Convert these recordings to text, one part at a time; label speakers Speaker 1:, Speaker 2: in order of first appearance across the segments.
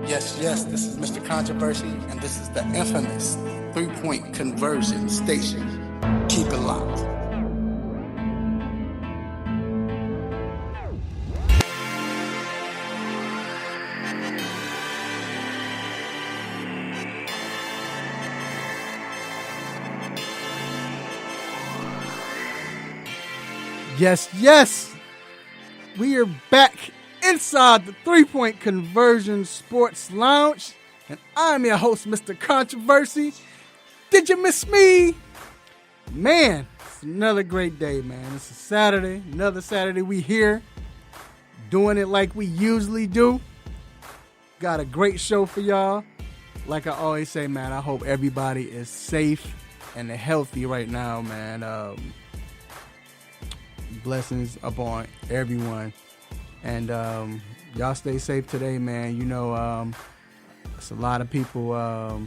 Speaker 1: Yes, this is Mr. Controversy, and this is the infamous three-point conversion station. Keep it locked.
Speaker 2: Yes, we are back inside the three-point conversion sports lounge, and I'm your host, Mr. Controversy. Did you miss me? Man, it's another great day, man. It's a Saturday, another Saturday. We here doing it like we usually do. Got a great show for y'all. Like I always say, man, I hope everybody is safe and healthy right now, man. Blessings upon everyone, and y'all stay safe today, man. You know, it's a lot of people out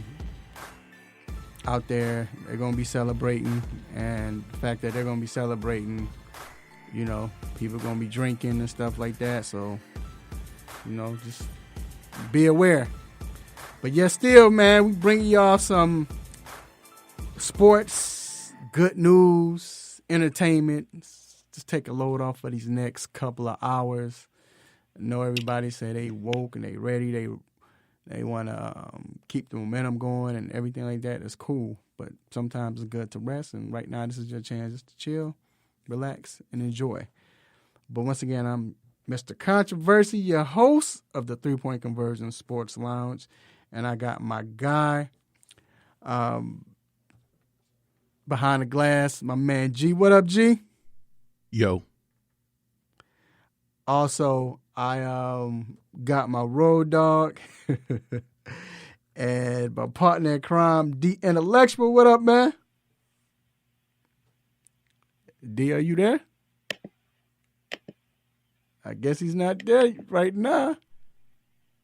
Speaker 2: there. They're gonna be celebrating, and the fact that they're gonna be celebrating, you know, people are gonna be drinking and stuff like that. So, you know, just be aware. But yeah, still, man, we bring y'all some sports, good news, entertainment. Just take a load off for these next couple of hours. I know everybody say they woke and they ready. They want to keep the momentum going and everything like that. It's cool, but sometimes it's good to rest. And right now, this is your chance just to chill, relax, and enjoy. But once again, I'm Mr. Controversy, your host of the Three-Point Conversion Sports Lounge, and I got my guy behind the glass, my man G. What up, G?
Speaker 3: Yo.
Speaker 2: Also, I got my road dog and my partner in crime, D Intellectual. What up, man? D, are you there? I guess he's not there right now.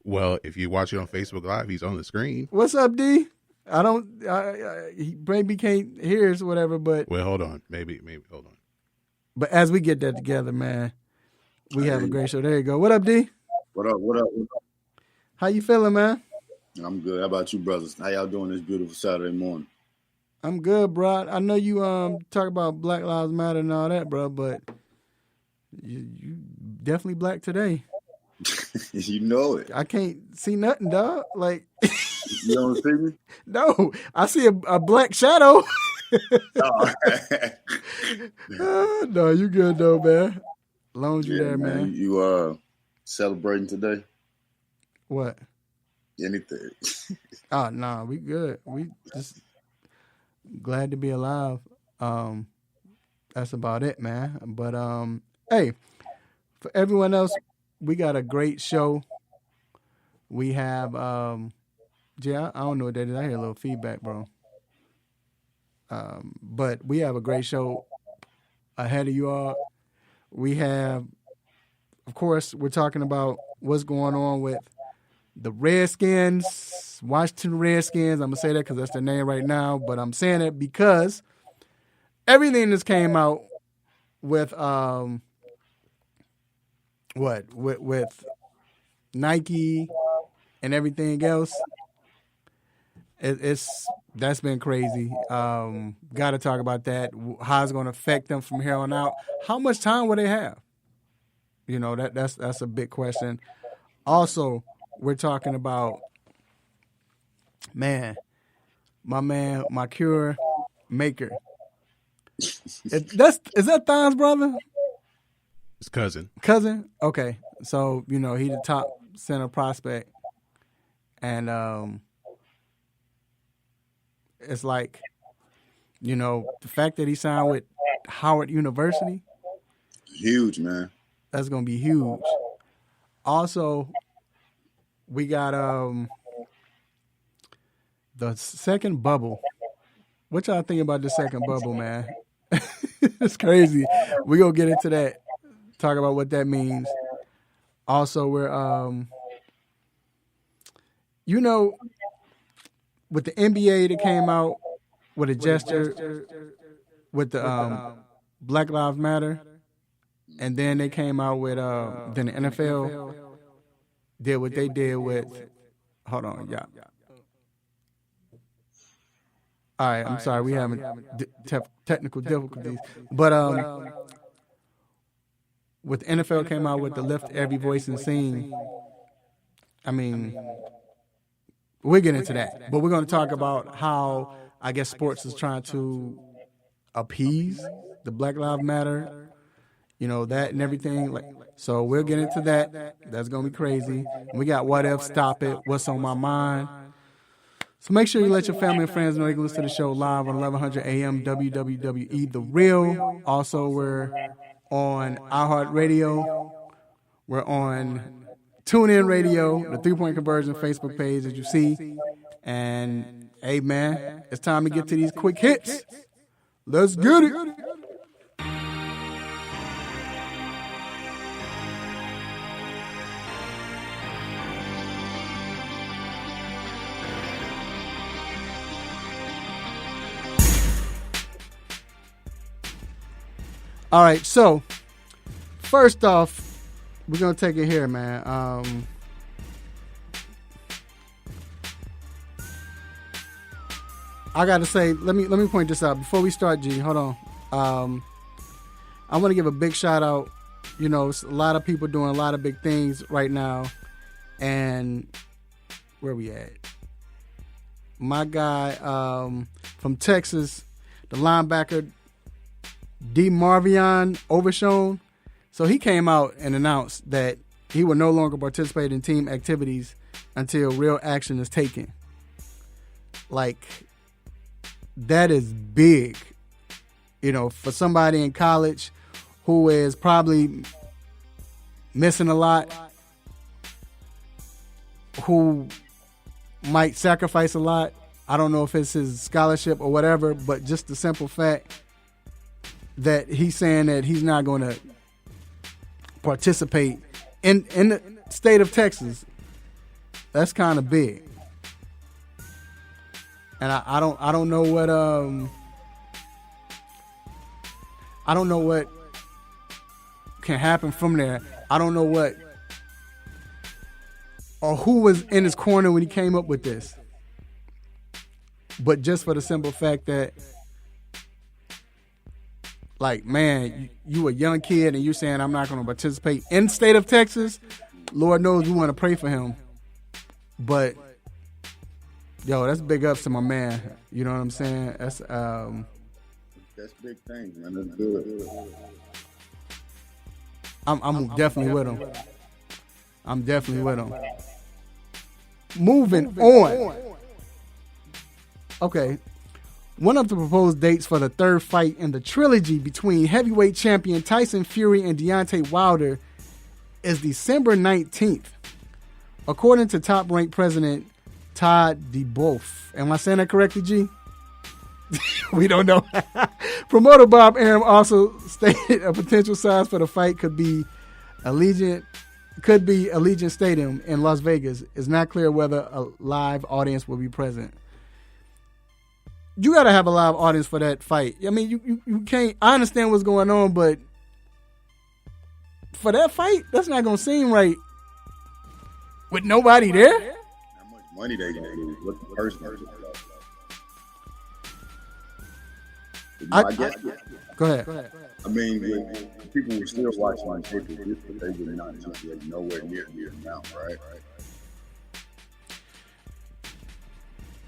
Speaker 3: Well, if you watch it on Facebook Live, he's on the screen.
Speaker 2: What's up, D? He maybe can't hear us or whatever, but...
Speaker 3: Well, hold on. Maybe, hold on.
Speaker 2: But as we get that together, man, we have a great show. There you go. What up, D?
Speaker 4: What up?
Speaker 2: How you feeling, man?
Speaker 4: I'm good. How about you, brothers? How y'all doing this beautiful Saturday morning?
Speaker 2: I'm good, bro. I know you talk about Black Lives Matter and all that, bro, but you definitely black today.
Speaker 4: You know it.
Speaker 2: I can't see nothing, dog. Like
Speaker 4: you don't see me?
Speaker 2: No, I see a black shadow. No, you good though, man. As long as you there, man.
Speaker 4: You celebrating today?
Speaker 2: What?
Speaker 4: Anything?
Speaker 2: Oh no, we good. We just glad to be alive. That's about it, man. But hey, for everyone else, we got a great show. We have I don't know what that is. I hear a little feedback, bro. But we have a great show ahead of you all. We have, of course, we're talking about what's going on with the Redskins, Washington Redskins. I'm going to say that because that's their name right now, but I'm saying it because everything that's came out with, with Nike and everything else, that's been crazy. Got to talk about that. How it's going to affect them from here on out. How much time will they have? You know, that's a big question. Also, we're talking about my man Makur Maker. Is that Thon's brother?
Speaker 3: His cousin.
Speaker 2: Cousin? Okay. So, you know, he's the top center prospect. And it's like, you know, the fact that he signed with Howard University.
Speaker 4: Huge, man.
Speaker 2: That's going to be huge. Also, we got the second bubble. What y'all think about the second bubble, man? It's crazy. We're going to get into that. Talk about what that means. Also, we're, you know, with the NBA that came out with a gesture with the Black Lives Matter, and then they came out with then the NFL did what they did with Hold on, yeah. All right, I'm sorry, we having technical difficulties. But with NFL came out with the lift every voice and sing, I mean, we'll get into that. But we're going to talk about how, I guess, sports is trying to appease the Black Lives Matter, that and everything. So we'll get into that. That's going to be crazy. We got What If, Stop It, What's on My Mind. So make sure you let your family and friends know you can listen to the show live on 1100 AM WWWE The Real. Also, we're on iHeartRadio. We're on TuneIn Radio, the 3 Point Conversion Facebook page, as you see. And, hey, man, it's time to get to these quick hits. Let's get it. All right, so first off, we're gonna take it here, man. I gotta say, let me point this out before we start. G, hold on. I want to give a big shout out. It's a lot of people doing a lot of big things right now, and where we at? My guy from Texas, the linebacker. DeMarvion Overshown. So he came out and announced that he will no longer participate in team activities until real action is taken. That is big, for somebody in college who is probably missing a lot, who might sacrifice a lot. I don't know if it's his scholarship or whatever, but just the simple fact that he's saying that he's not going to participate in the state of Texas, that's kind of big. And I don't know what can happen from there. I don't know what or who was in his corner when he came up with this. But just for the simple fact that, man, you a young kid and you're saying I'm not going to participate in the state of Texas, Lord knows we want to pray for him. But, that's big ups to my man. You know what I'm saying? That's
Speaker 4: big things, man. That's good.
Speaker 2: I'm definitely with him. I'm definitely with him. Moving on. Okay. One of the proposed dates for the third fight in the trilogy between heavyweight champion Tyson Fury and Deontay Wilder is December 19th. According to top-ranked president Todd DeBoff. Am I saying that correctly, G? We don't know. Promoter Bob Arum also stated a potential size for the fight could be Allegiant Stadium in Las Vegas. It's not clear whether a live audience will be present. You got to have a live audience for that fight. I mean, you can't. I understand what's going on, but for that fight, that's not going to seem right with nobody there.
Speaker 4: How much money they gonna lose? What's the person? I guess.
Speaker 2: Go ahead.
Speaker 4: I mean, people were still watching on paper, but they were not nowhere near the amount, right?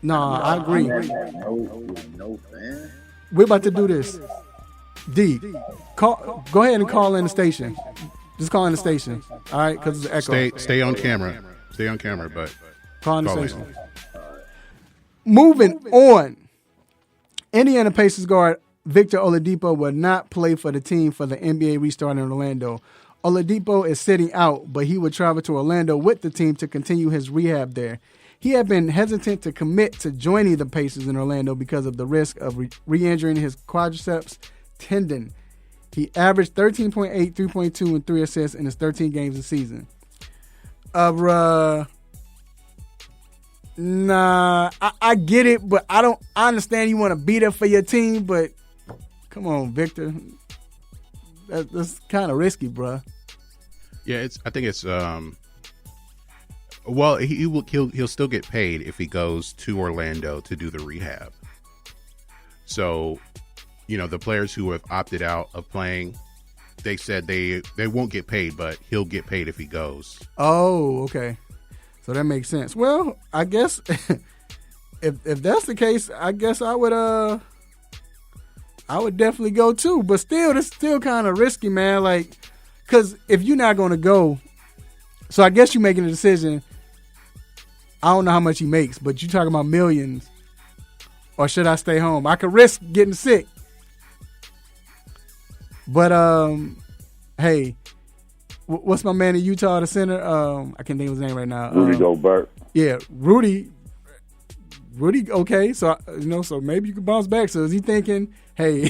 Speaker 2: No, I agree.
Speaker 4: No fan.
Speaker 2: We're about to do this. D, go ahead and call in the station. Just call in the station, all right? Because it's an echo.
Speaker 3: Stay on camera. Stay on camera, but
Speaker 2: call in the station. Moving on. Indiana Pacers guard Victor Oladipo will not play for the team for the NBA restart in Orlando. Oladipo is sitting out, but he would travel to Orlando with the team to continue his rehab there. He had been hesitant to commit to joining the Pacers in Orlando because of the risk of re-injuring his quadriceps tendon. He averaged 13.8, 3.2, and 3 assists in his 13 games this season. Nah, I get it, but I understand you want to be there for your team, but come on, Victor. That's kind of risky, bruh.
Speaker 3: Yeah, I think it's Well, he'll still get paid if he goes to Orlando to do the rehab. So, the players who have opted out of playing, they said they won't get paid, but he'll get paid if he goes.
Speaker 2: Oh, okay. So that makes sense. Well, I guess if that's the case, I guess I would definitely go too. But still, it's still kind of risky, man. Like, because if you're not going to go, so I guess you're making a decision. I don't know how much he makes, but you're talking about millions. Or should I stay home? I could risk getting sick. But, hey, what's my man in Utah, the center? I can't think of his name right now.
Speaker 4: Rudy Gobert.
Speaker 2: Yeah, Rudy, okay. So, so maybe you can bounce back. So is he thinking, hey,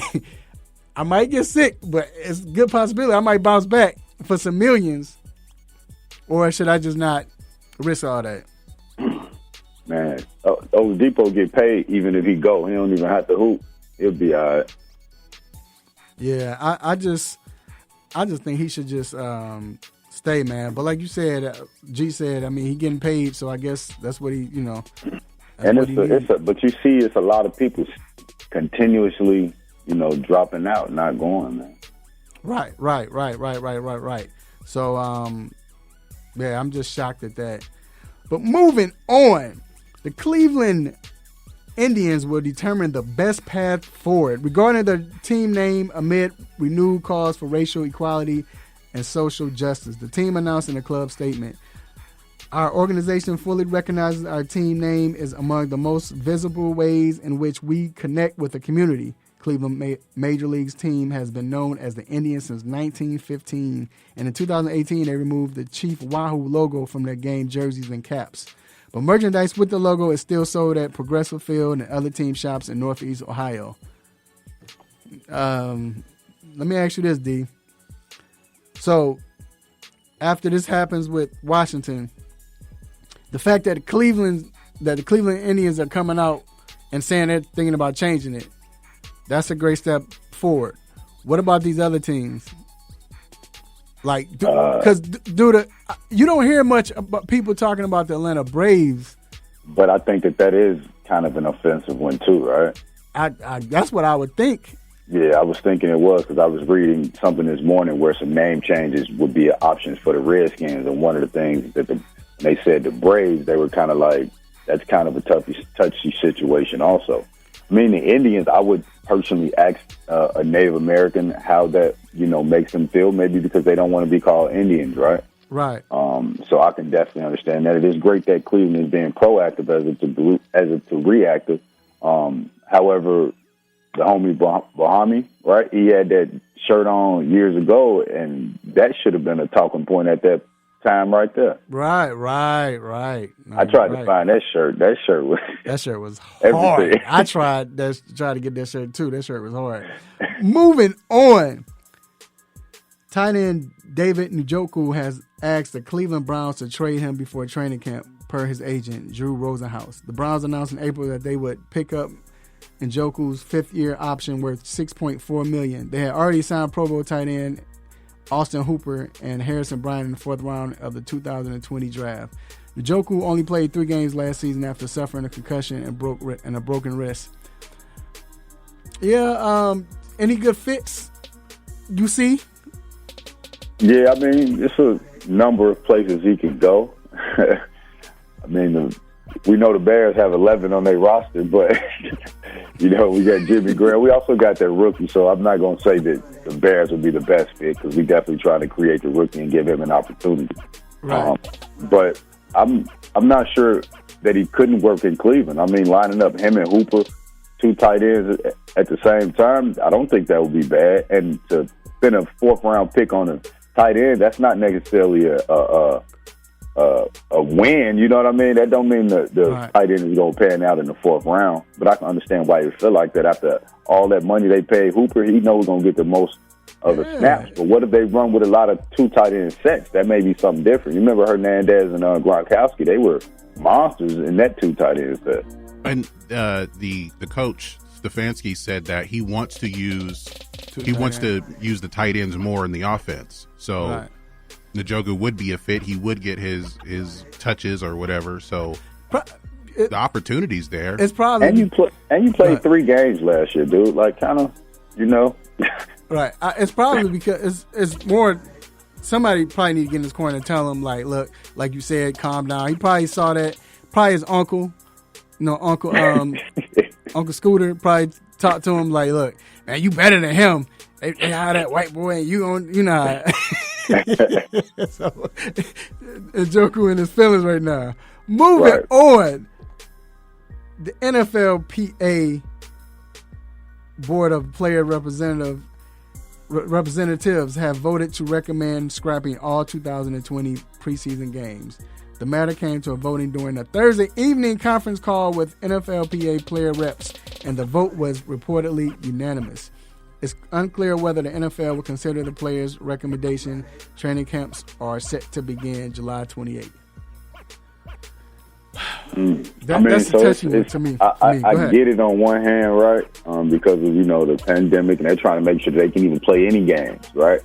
Speaker 2: I might get sick, but it's a good possibility I might bounce back for some millions? Or should I just not risk all that?
Speaker 4: Man, Oladipo get paid even if he go. He don't even have to hoop. He'll be all right.
Speaker 2: Yeah, I just think he should just stay, man. But like you said, G said, I mean, he getting paid, so I guess that's what he,
Speaker 4: but you see, it's a lot of people continuously, dropping out, not going, man.
Speaker 2: Right. So, yeah, I'm just shocked at that. But moving on, the Cleveland Indians will determine the best path forward regarding their team name amid renewed calls for racial equality and social justice. The team announced in a club statement, "Our organization fully recognizes our team name is among the most visible ways in which we connect with the community. Cleveland Major League's team has been known as the Indians since 1915, and in 2018 they removed the Chief Wahoo logo from their game jerseys and caps. But merchandise with the logo is still sold at Progressive Field and other team shops in Northeast Ohio." Let me ask you this, D. So, after this happens with Washington, the fact that the Cleveland Indians are coming out and saying they're thinking about changing it, that's a great step forward. What about these other teams? Like, because you don't hear much about people talking about the Atlanta Braves.
Speaker 4: But I think that is kind of an offensive one too, right?
Speaker 2: That's what I would think.
Speaker 4: Yeah, I was thinking it was because I was reading something this morning where some name changes would be options for the Redskins, and one of the things that they said the Braves, they were kind of like, that's kind of a touchy situation also. I mean, the Indians, I would personally ask a Native American how that, makes them feel, maybe because they don't want to be called Indians, right?
Speaker 2: Right.
Speaker 4: So I can definitely understand that. It is great that Cleveland is being proactive as it to reactive. However, the homie Bahami, right? He had that shirt on years ago, and that should have been a talking point at that time right there.
Speaker 2: Right. No,
Speaker 4: I tried to find that shirt. That shirt
Speaker 2: was hard.
Speaker 4: everything.
Speaker 2: I tried to get that shirt too. That shirt was hard. Moving on. Tight end David Njoku has asked the Cleveland Browns to trade him before training camp, per his agent, Drew Rosenhaus. The Browns announced in April that they would pick up Njoku's fifth-year option worth $6.4 million. They had already signed Pro Bowl tight end Austin Hooper and Harrison Bryant in the fourth round of the 2020 draft. Njoku only played 3 games last season after suffering a concussion and a broken wrist. Yeah, any good fits you see?
Speaker 4: Yeah, I mean, it's a number of places he could go. I mean, we know the Bears have 11 on their roster, but, we got Jimmy Graham. We also got that rookie, so I'm not going to say that the Bears would be the best fit because we definitely try to create the rookie and give him an opportunity.
Speaker 2: Right.
Speaker 4: But I'm not sure that he couldn't work in Cleveland. I mean, lining up him and Hooper, 2 tight ends at the same time, I don't think that would be bad. And to spend a 4th-round pick on a tight end, that's not necessarily a win, you know what I mean? That don't mean the
Speaker 2: right.
Speaker 4: tight end is going to pan out in the 4th round. But I can understand why you feel like that after all that money they paid Hooper. He knows he's going to get the most of the snaps. But what if they run with a lot of 2 tight end sets? That may be something different. You remember Hernandez and Gronkowski? They were monsters in that 2 tight end set.
Speaker 3: And the coach Stefanski said that he wants to use the tight ends more in the offense. So.
Speaker 2: Right.
Speaker 3: Njoku would be a fit. He would get his touches or whatever. So the opportunity's there.
Speaker 2: It's probably
Speaker 4: and you played 3 games last year, dude. Like kind of,
Speaker 2: Right. It's probably because it's more. Somebody probably need to get in his corner and tell him, like, look, like you said, calm down. He probably saw that. Probably his uncle, Uncle Scooter probably talked to him like, look, man, you better than him. They how that white boy and you know. So, Njoku in his feelings right now. Moving on, the NFLPA Board of Player Representatives have voted to recommend scrapping all 2020 preseason games. The matter came to a voting during a Thursday evening conference call with NFLPA player reps, and the vote was reportedly unanimous. It's unclear whether the NFL will consider the players' recommendation. Training camps are set to begin July 28th. That's a touchy one to me.
Speaker 4: I get it on one hand, right? Because of the pandemic, and they're trying to make sure they can even play any games, right?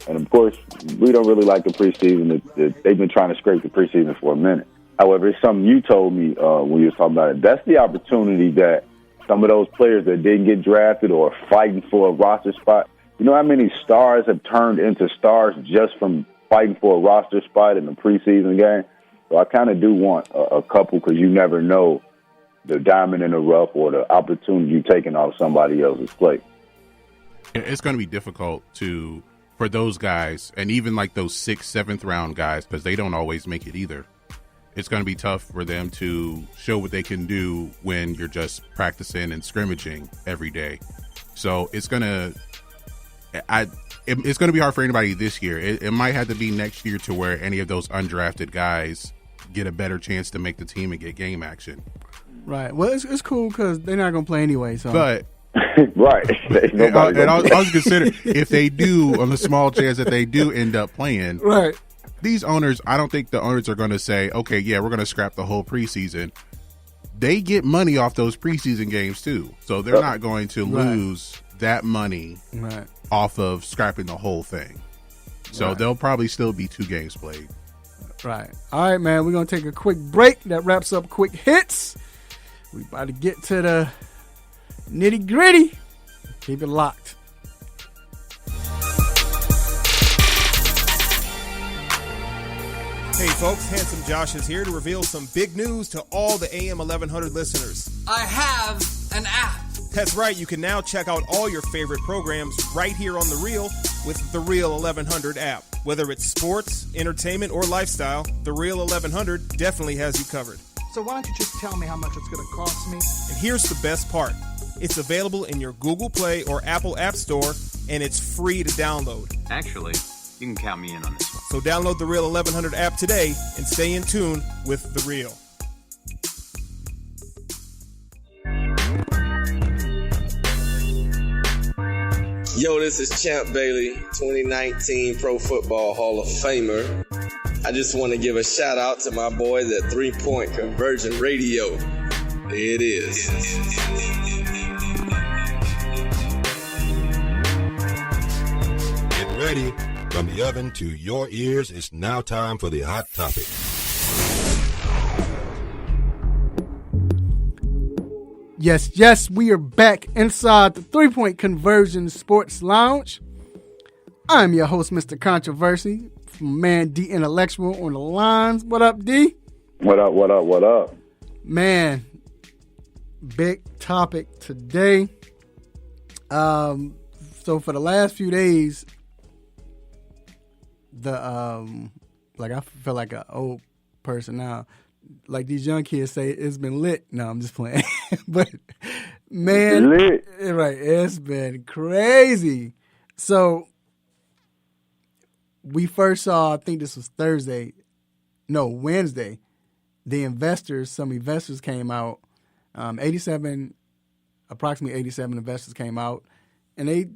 Speaker 4: And of course, we don't really like the preseason. They've been trying to scrape the preseason for a minute. However, it's something you told me when you was talking about it. That's the opportunity that some of those players that didn't get drafted or are fighting for a roster spot. You know how many stars have turned into stars just from fighting for a roster spot in the preseason game? So I kind of do want a couple, because you never know the diamond in the rough or the opportunity you taking off somebody else's plate.
Speaker 3: It's going to be difficult for those guys, and even like those 6th, 7th round guys, because they don't always make it either. It's going to be tough for them to show what they can do when you're just practicing and scrimmaging every day. So it's going to be hard for anybody this year. It might have to be next year to where any of those undrafted guys get a better chance to make the team and get game action.
Speaker 2: Right. Well, it's cool because they're not going to play anyway. So.
Speaker 3: But
Speaker 4: right.
Speaker 3: And I was considering if they do, on the small chance that they do end up playing.
Speaker 2: Right.
Speaker 3: These owners, I don't think the owners are going to say, okay, yeah, we're going to scrap the whole preseason. They get money off those preseason games too. So they're not going to lose that money off of scrapping the whole thing. So there'll probably still be 2 games played.
Speaker 2: Right. All right, man. We're going to take a quick break. That wraps up Quick Hits. We about to get to the nitty gritty. Keep it locked.
Speaker 5: Hey folks, Handsome Josh is here to reveal some big news to all the AM 1100 listeners.
Speaker 6: I have an app.
Speaker 5: That's right, you can now check out all your favorite programs right here on The Real with the Real 1100 app. Whether it's sports, entertainment, or lifestyle, the Real 1100 definitely has you covered.
Speaker 6: So why don't you just tell me how much it's going to cost me?
Speaker 5: And here's the best part. It's available in your Google Play or Apple App Store, and it's free to download.
Speaker 7: Actually, you can count me in on this one.
Speaker 5: So download the Real 1100 app today and stay in tune with The Real.
Speaker 8: Yo, this is Champ Bailey, 2019 Pro Football Hall of Famer. I just want to give a shout out to my boys at 3 Point Conversion Radio. There it is.
Speaker 9: Get ready. From the oven to your ears, it's now time for the Hot Topic.
Speaker 2: Yes, we are back inside the 3 Point Conversion Sports Lounge. I'm your host, Mr. Controversy, from Man D Intellectual on the lines. What up, D?
Speaker 4: What up?
Speaker 2: Man, big topic today. So for the last few days, I feel like an old person now. Like these young kids say, it's been lit. No, I'm just playing. But man,
Speaker 4: lit.
Speaker 2: Right, it's been crazy. So we first saw, I think this was Wednesday. Some investors came out. Approximately 87 investors came out, and they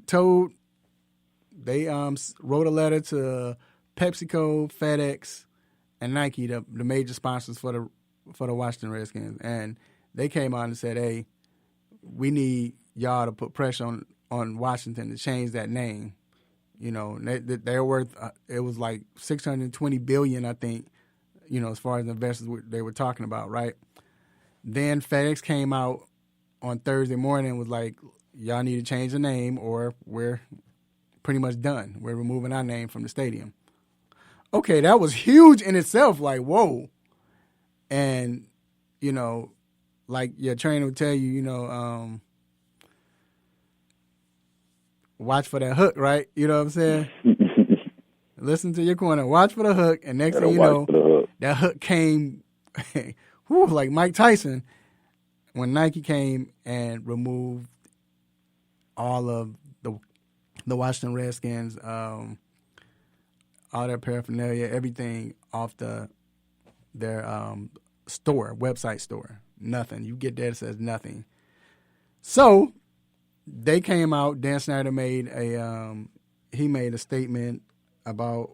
Speaker 2: wrote a letter to PepsiCo, FedEx, and Nike, the major sponsors for the Washington Redskins, and they came out and said, "Hey, we need y'all to put pressure on Washington to change that name. They're worth. It was like $620 billion, I think. As far as investors they were talking about, right? Then FedEx came out on Thursday morning and was like, y'all need to change the name or we're pretty much done. We're removing our name from the stadium. Okay, that was huge in itself, like, whoa. And, like your trainer would tell you, watch for that hook, right? You know what I'm saying? Listen to your corner, watch for the hook, and next thing you know, that hook came like Mike Tyson when Nike came and removed all of the Washington Redskins, all their paraphernalia, everything off their website store. Nothing. You get there, it says nothing. So they came out. Dan Snyder made a statement about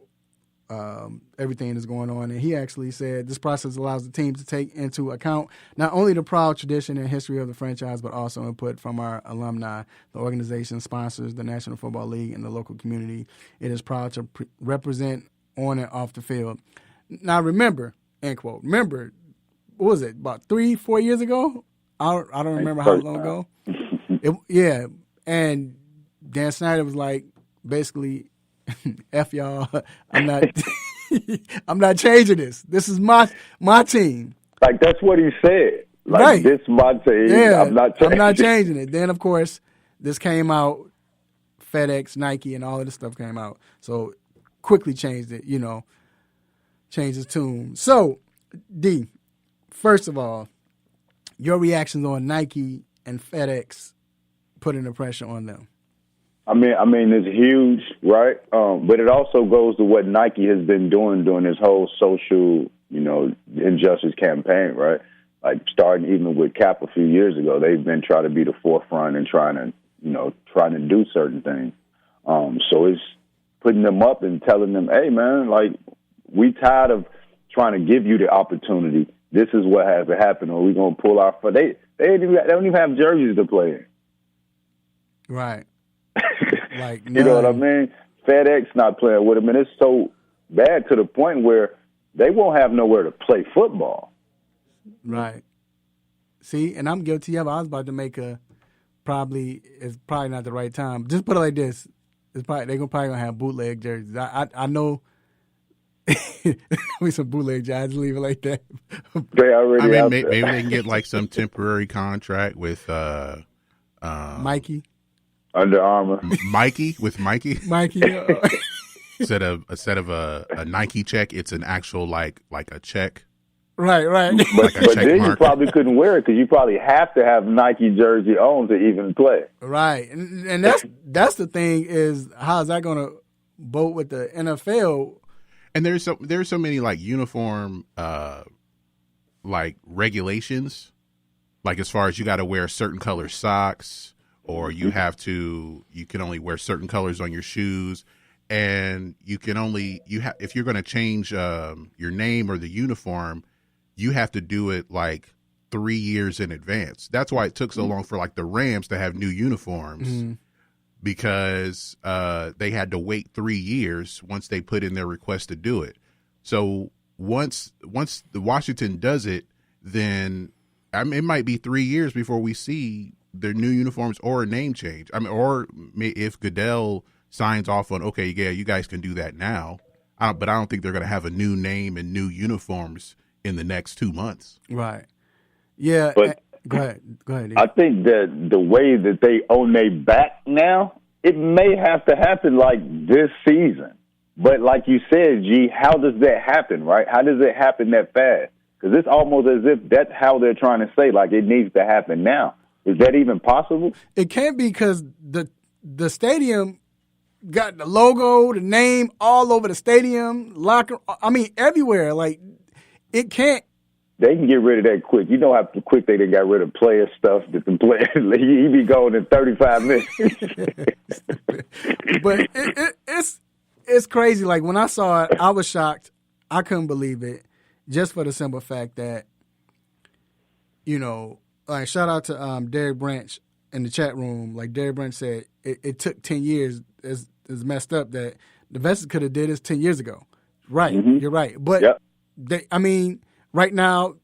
Speaker 2: everything that's going on, and he actually said this process allows the team to take into account not only the proud tradition and history of the franchise, but also input from our alumni. The organization sponsors the National Football League and the local community. It is proud to represent on and off the field. Now, remember, end quote. Remember, what was it, about 3-4 years ago? I don't remember how long ago. And Dan Snyder was like, basically, F y'all, I'm not changing this. This is my team.
Speaker 4: Like, that's what he said. Like,
Speaker 2: right.
Speaker 4: This is my team.
Speaker 2: Yeah,
Speaker 4: I'm not
Speaker 2: changing it. Then, of course, this came out, FedEx, Nike, and all of this stuff came out. So quickly changed it, changed his tune. So, D, first of all, your reactions on Nike and FedEx putting the pressure on them.
Speaker 4: I mean, it's huge, right? But it also goes to what Nike has been doing during this whole social, injustice campaign, right? Like starting even with Cap a few years ago, they've been trying to be the forefront and trying to do certain things. So it's putting them up and telling them, hey, man, like, we tired of trying to give you the opportunity. This is what has to happen, or we're going to pull our – they don't even have jerseys to play in.
Speaker 2: Right. Like,
Speaker 4: you know what I mean? FedEx not playing with them, and it's so bad to the point where they won't have nowhere to play football.
Speaker 2: Right. See, and I'm guilty of it. I was about to make it's probably not the right time. Just put it like this: they're probably gonna have bootleg jerseys. I know. We some bootleg jerseys. Leave it like that.
Speaker 4: They already.
Speaker 3: Maybe they can get like some temporary contract with
Speaker 2: Mikey.
Speaker 4: Under Armour.
Speaker 3: Mikey. Instead of a Nike check, it's an actual like a check.
Speaker 2: Right.
Speaker 4: But then you probably couldn't wear it because you probably have to have Nike jersey on to even play.
Speaker 2: Right, and that's the thing is how is that going to vote with the NFL?
Speaker 3: And there's so many like uniform like regulations, like as far as you got to wear certain color socks. Or you can only wear certain colors on your shoes, and if you're going to change your name or the uniform, you have to do it like 3 years in advance. That's why it took so long for like the Rams to have new uniforms because they had to wait 3 years once they put in their request to do it. So once the Washington does it, then it might be 3 years before we see their new uniforms or a name change. Or if Goodell signs off on, okay, yeah, you guys can do that now. But I don't think they're going to have a new name and new uniforms in the next 2 months.
Speaker 2: Right. Yeah.
Speaker 4: But
Speaker 2: go ahead.
Speaker 4: I think that the way that they own their back now, it may have to happen like this season. But like you said, G, how does that happen, right? How does it happen that fast? Because it's almost as if that's how they're trying to say, like, it needs to happen now. Is that even possible?
Speaker 2: It can't be because the stadium got the logo, the name all over the stadium, locker. I mean, everywhere. Like, it can't.
Speaker 4: They can get rid of that quick. You know how quick they done got rid of player stuff that the players he be going in 35 minutes.
Speaker 2: But it's crazy. Like, when I saw it, I was shocked. I couldn't believe it, just for the simple fact that, like, shout out to Derek Branch in the chat room. Like Derek Branch said, it took 10 years. It's is messed up that the Vets could have did this 10 years ago. Right, you're right. But right now,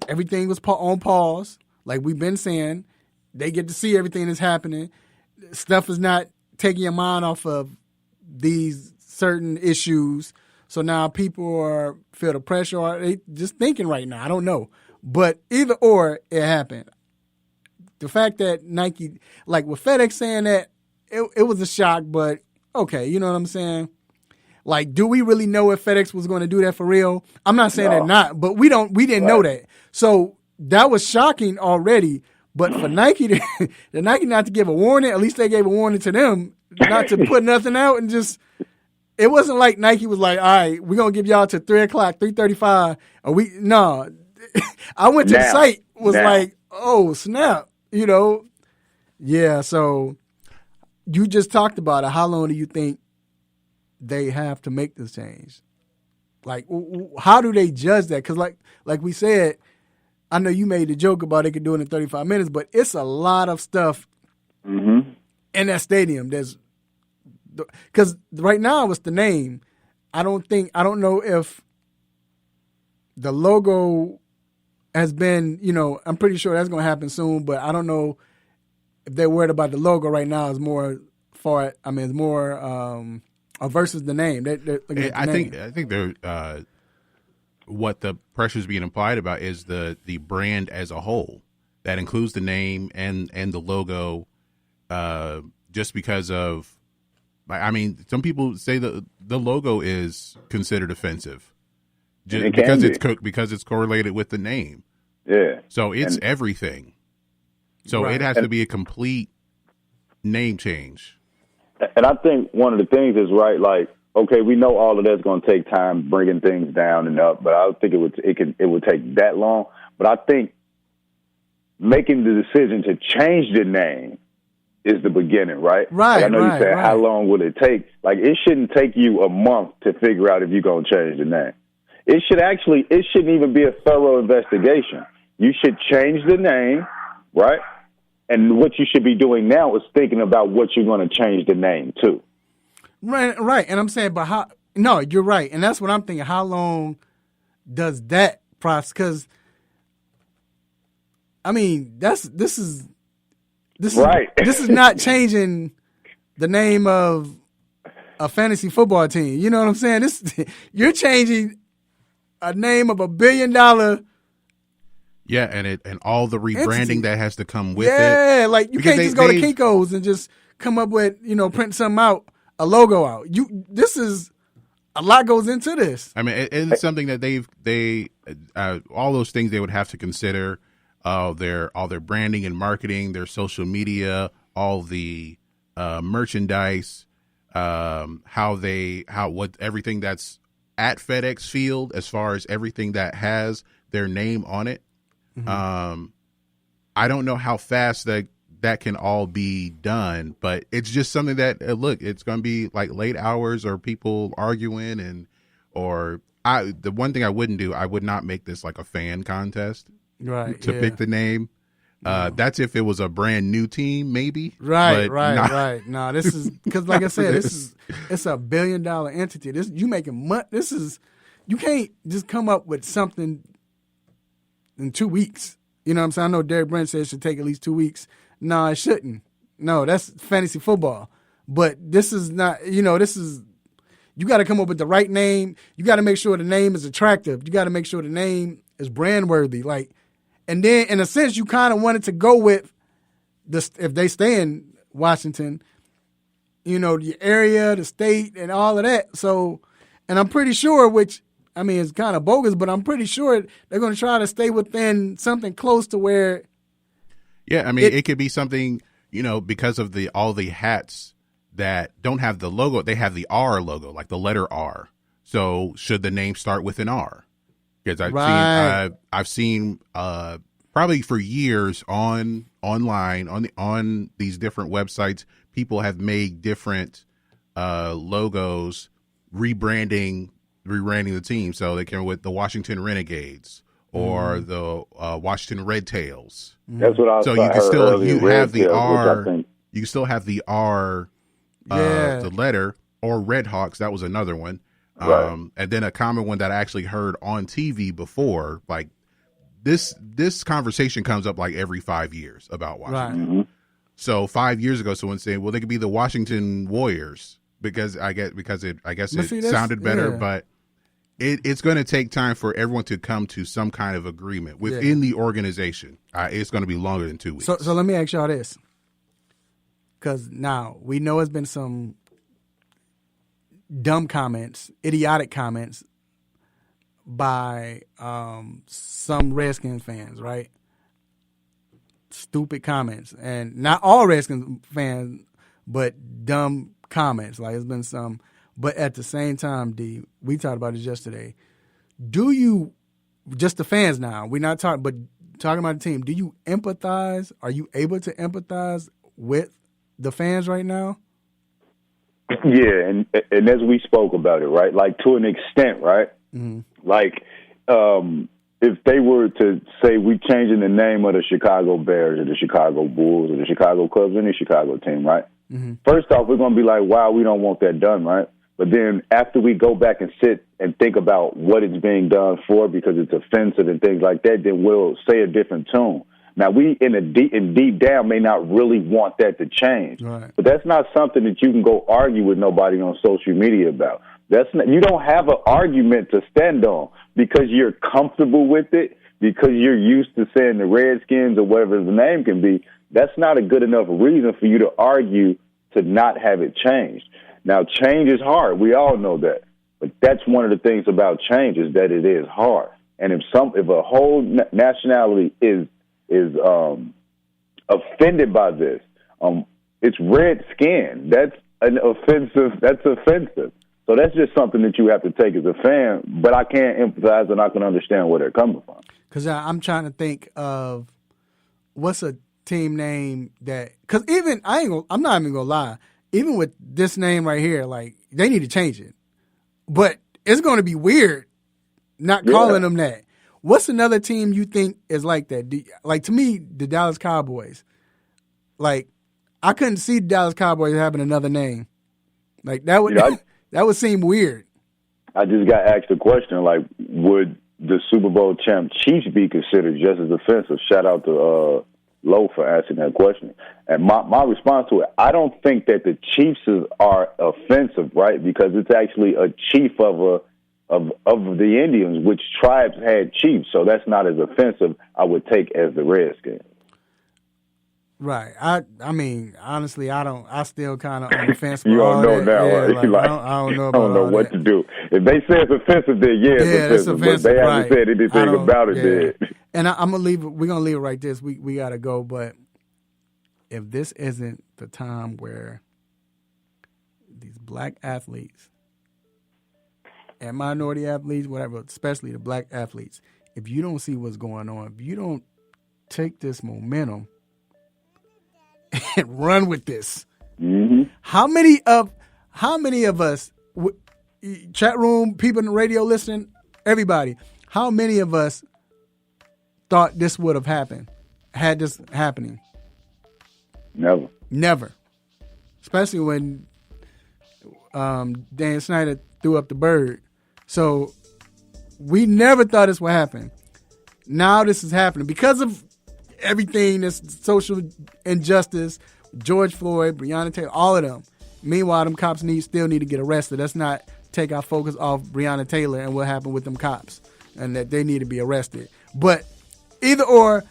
Speaker 2: everything was on pause. Like we've been saying, they get to see everything that's happening. Stuff is not taking your mind off of these certain issues. So now people feel the pressure, or they just thinking right now. I don't know. But either or, it happened. The fact that Nike, like with FedEx saying that, it was a shock, but okay, you know what I'm saying? Like, do we really know if FedEx was going to do that for real? I'm not saying they're not, but we didn't know that. So that was shocking already. But for Nike, the Nike not to give a warning, at least they gave a warning to them not to put nothing out and just. It wasn't like Nike was like, all right, we're going to give y'all to 3 o'clock, 3:35. No. I went to the site, was like, oh, snap, you know. Yeah, so you just talked about it. How long do you think they have to make this change? Like, how do they judge that? Because like we said, I know you made the joke about they could do it in 35 minutes, but it's a lot of stuff in that stadium. Because right now it's the name. I don't know if the logo has been, I'm pretty sure that's going to happen soon, but I don't know if they're worried about the logo right now. It's more versus the name. I
Speaker 3: think they're what the pressure is being implied about is the brand as a whole. That includes the name and the logo, just because of. I mean, some people say the logo is considered offensive, because it's correlated with the name.
Speaker 4: Yeah.
Speaker 3: So it's everything. So it has to be a complete name change.
Speaker 4: And I think one of the things is like, okay, we know all of that's going to take time, bringing things down and up, but I don't think it would take that long. But I think making the decision to change the name is the beginning, right?
Speaker 2: Right.
Speaker 4: Like I know you said, how long will it take? Like, it shouldn't take you a month to figure out if you're going to change the name. It shouldn't even be a thorough investigation. You should change the name, right? And what you should be doing now is thinking about what you're going to change the name to.
Speaker 2: Right. And I'm saying, but how? No, you're right. And that's what I'm thinking. How long does that process? Because, I mean, this is not changing the name of a fantasy football team. You know what I'm saying? You're changing a name of $1 billion.
Speaker 3: Yeah, and all the rebranding that has to come with it.
Speaker 2: Yeah, like you can't just go to Kinko's and just come up with, print something out, a logo out. This is a lot goes into this.
Speaker 3: I mean, it's something that they all those things they would have to consider. All their branding and marketing, their social media, all the merchandise, everything that's at FedEx Field, as far as everything that has their name on it. Mm-hmm. I don't know how fast that can all be done, but it's just something that it's going to be like late hours or people arguing the one thing I wouldn't do, I would not make this like a fan contest.
Speaker 2: Right,
Speaker 3: to pick the name. That's if it was a brand new team, maybe.
Speaker 2: Right. No, this is because, like I said, it's a $1 billion entity. You making money. You can't just come up with something in 2 weeks. You know what I'm saying? I know Derek Brent said it should take at least 2 weeks. No, it shouldn't. No, that's fantasy football. But this is not. This is. You got to come up with the right name. You got to make sure the name is attractive. You got to make sure the name is brand worthy. And then, in a sense, you kind of wanted to go with if they stay in Washington, the area, the state, and all of that. So, and I'm pretty sure, it's kind of bogus, but I'm pretty sure they're going to try to stay within something close to where.
Speaker 3: Yeah, I mean, it could be something, because of all the hats that don't have the logo, they have the R logo, like the letter R. So, should the name start with an R? Because I've seen probably for years online on these different websites, people have made different logos, rebranding the team. So they came with the Washington Renegades or the Washington Red Tails.
Speaker 4: That's what I was.
Speaker 3: So you can still have the R. You can still have the R the letter, or Red Hawks. That was another one.
Speaker 4: Right.
Speaker 3: And then a common one that I actually heard on TV before, like this conversation comes up like every 5 years about Washington.
Speaker 2: Right.
Speaker 4: Mm-hmm.
Speaker 3: So 5 years ago, someone said, well, they could be the Washington Warriors because it sounded better, but it's going to take time for everyone to come to some kind of agreement within the organization. It's going to be longer than 2 weeks.
Speaker 2: So let me ask y'all this. Because now we know it's been some dumb comments, idiotic comments by some Redskins fans, right? Stupid comments. And not all Redskins fans, but dumb comments. Like, it's been some. But at the same time, D, we talked about this yesterday. Do you, just the fans now, we're not talking, but talking about the team, do you empathize? Are you able to empathize with the fans right now?
Speaker 4: Yeah, and as we spoke about it, right? Like, to an extent, right?
Speaker 2: Mm-hmm.
Speaker 4: Like, if they were to say we changing the name of the Chicago Bears or the Chicago Bulls or the Chicago Cubs, any Chicago team, right?
Speaker 2: Mm-hmm.
Speaker 4: First off, we're going to be like, wow, we don't want that done, right? But then after we go back and sit and think about what it's being done for, because it's offensive and things like that, then we'll say a different tune. Now, we deep down may not really want that to change,
Speaker 2: right.
Speaker 4: But that's not something that you can go argue with nobody on social media about. You don't have an argument to stand on because you're comfortable with it, because you're used to saying the Redskins or whatever the name can be. That's not a good enough reason for you to argue to not have it changed. Now, change is hard. We all know that. But that's one of the things about change is that it is hard. And if a whole nationality is offended by this, it's red skin. That's offensive. So that's just something that you have to take as a fan. But I can't empathize and I can understand where they're coming from.
Speaker 2: Because I'm trying to think of what's a team name that, because even I'm not even gonna lie. Even with this name right here, like, they need to change it. But it's going to be weird not calling them that. What's another team you think is like that? Like, to me, the Dallas Cowboys. Like, I couldn't see the Dallas Cowboys having another name. Like, that would that would seem weird.
Speaker 4: I just got asked a question, like, would the Super Bowl champ Chiefs be considered just as offensive? Shout out to Lowe for asking that question. And my response to it, I don't think that the Chiefs are offensive, right? Because it's actually a chief of the Indians, which tribes had chiefs. So that's not as offensive, I would take, as the Redskins.
Speaker 2: Right. I mean, honestly, I still kind of on the fence.
Speaker 4: You don't know now, right?
Speaker 2: Like, like, I don't know about
Speaker 4: I don't know what to do. If they say it's offensive, then it's offensive. But they haven't said anything about it then.
Speaker 2: And I'm gonna leave it. We're gonna leave it right there. We gotta go. But if this isn't the time where these black athletes and minority athletes, whatever, especially the black athletes, if you don't see what's going on, if you don't take this momentum and run with this, how many of us, chat room, people in the radio listening, everybody, how many of us thought this would have happened, had this happening? Never. Especially when Dan Snyder threw up the bird. So we never thought this would happen. Now this is happening because of everything, this social injustice, George Floyd, Breonna Taylor, all of them. Meanwhile, them cops still need to get arrested. Let's not take our focus off Breonna Taylor and what happened with them cops, and that they need to be arrested. But either or,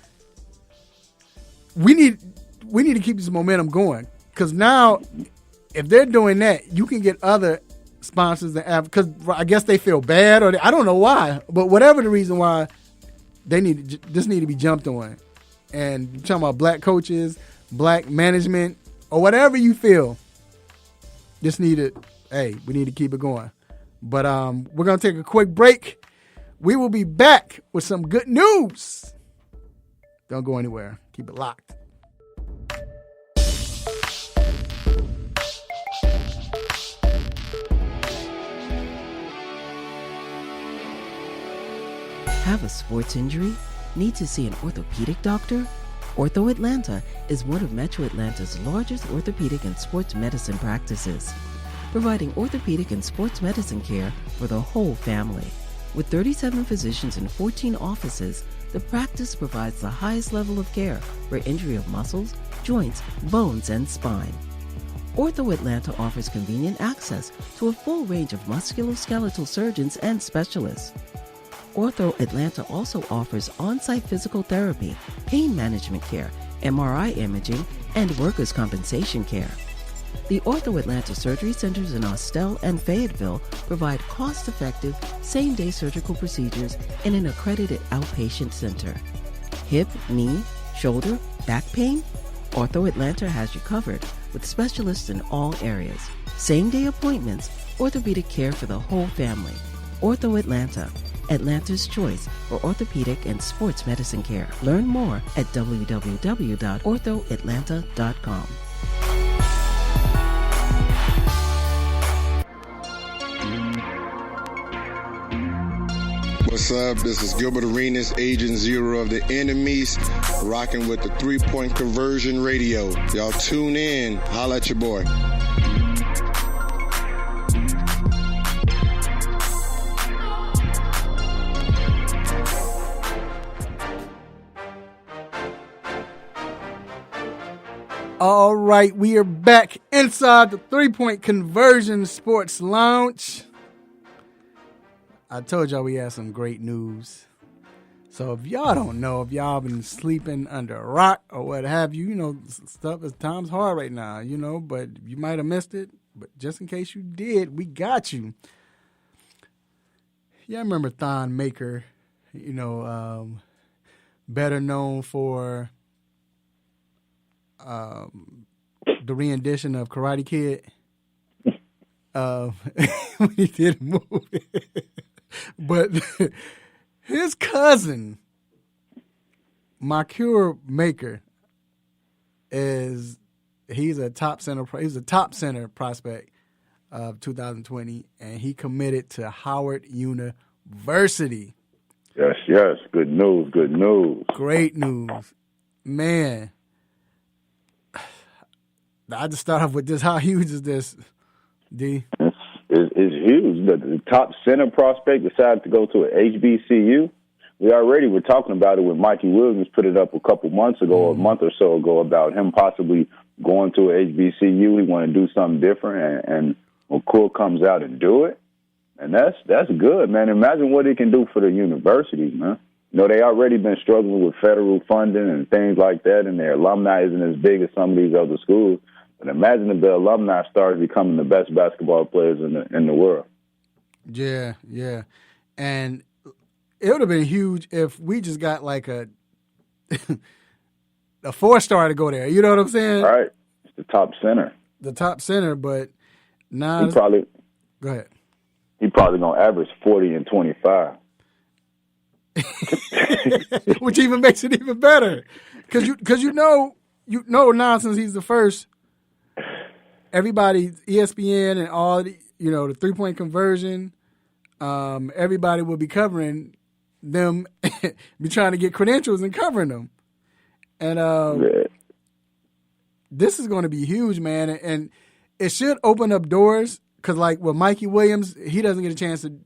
Speaker 2: we need to keep this momentum going, because now, if they're doing that, you can get other sponsors because I guess they feel bad, or I don't know why, but whatever the reason why, this need to be jumped on. And you're talking about black coaches, black management, or whatever you feel, we need to keep it going. But we're gonna take a quick break. We will be back with some good news. Don't go anywhere. Keep it locked.
Speaker 10: Have a sports injury? Need to see an orthopedic doctor? Ortho Atlanta is one of Metro Atlanta's largest orthopedic and sports medicine practices, providing orthopedic and sports medicine care for the whole family. With 37 physicians and 14 offices, the practice provides the highest level of care for injury of muscles, joints, bones, and spine. Ortho Atlanta offers convenient access to a full range of musculoskeletal surgeons and specialists. Ortho Atlanta also offers on-site physical therapy, pain management care, MRI imaging, and workers' compensation care. The Ortho Atlanta surgery centers in Austell and Fayetteville provide cost-effective, same-day surgical procedures in an accredited outpatient center. Hip, knee, shoulder, back pain? Ortho Atlanta has you covered with specialists in all areas. Same-day appointments, orthopedic care for the whole family. Ortho Atlanta, Atlanta's choice for orthopedic and sports medicine care. Learn more at www.orthoatlanta.com.
Speaker 11: What's up? This is Gilbert Arenas, Agent Zero of the Enemies, rocking with the 3-Point Conversion Radio. Y'all tune in. Holla at your boy.
Speaker 2: All right, we are back inside the 3-Point Conversion Sports Lounge. I told y'all we had some great news. So if y'all don't know, if y'all been sleeping under a rock or what have you, time's hard right now, but you might have missed it. But just in case you did, we got you. Yeah, I remember Thon Maker, better known for the rendition of Karate Kid when he did a movie. But his cousin, Makur Maker, he's a top center prospect of 2020, and he committed to Howard University.
Speaker 4: Yes. Good news.
Speaker 2: Great news. Man. I just start off with this. How huge is this, D?
Speaker 4: It's huge. The top center prospect decided to go to an HBCU. We already were talking about it when Mikey Williams put it up a couple months ago, or a month or so ago, about him possibly going to an HBCU. He wanted to do something different, and Makur comes out and do it. And that's good, man. Imagine what he can do for the university, man. They already been struggling with federal funding and things like that, and their alumni isn't as big as some of these other schools. But imagine if the alumni started becoming the best basketball players in the world.
Speaker 2: Yeah. And it would have been huge if we just got like a 4-star to go there. You know what I'm saying?
Speaker 4: Right. It's the top center.
Speaker 2: But now
Speaker 4: go ahead. He probably gonna average 40 and 25.
Speaker 2: Which even makes it even better. Because you know now since he's the first, everybody, ESPN and all the 3-point conversion, everybody will be covering them, be trying to get credentials and covering them. And this is going to be huge, man. And it should open up doors because, like with Mikey Williams, he doesn't get a chance to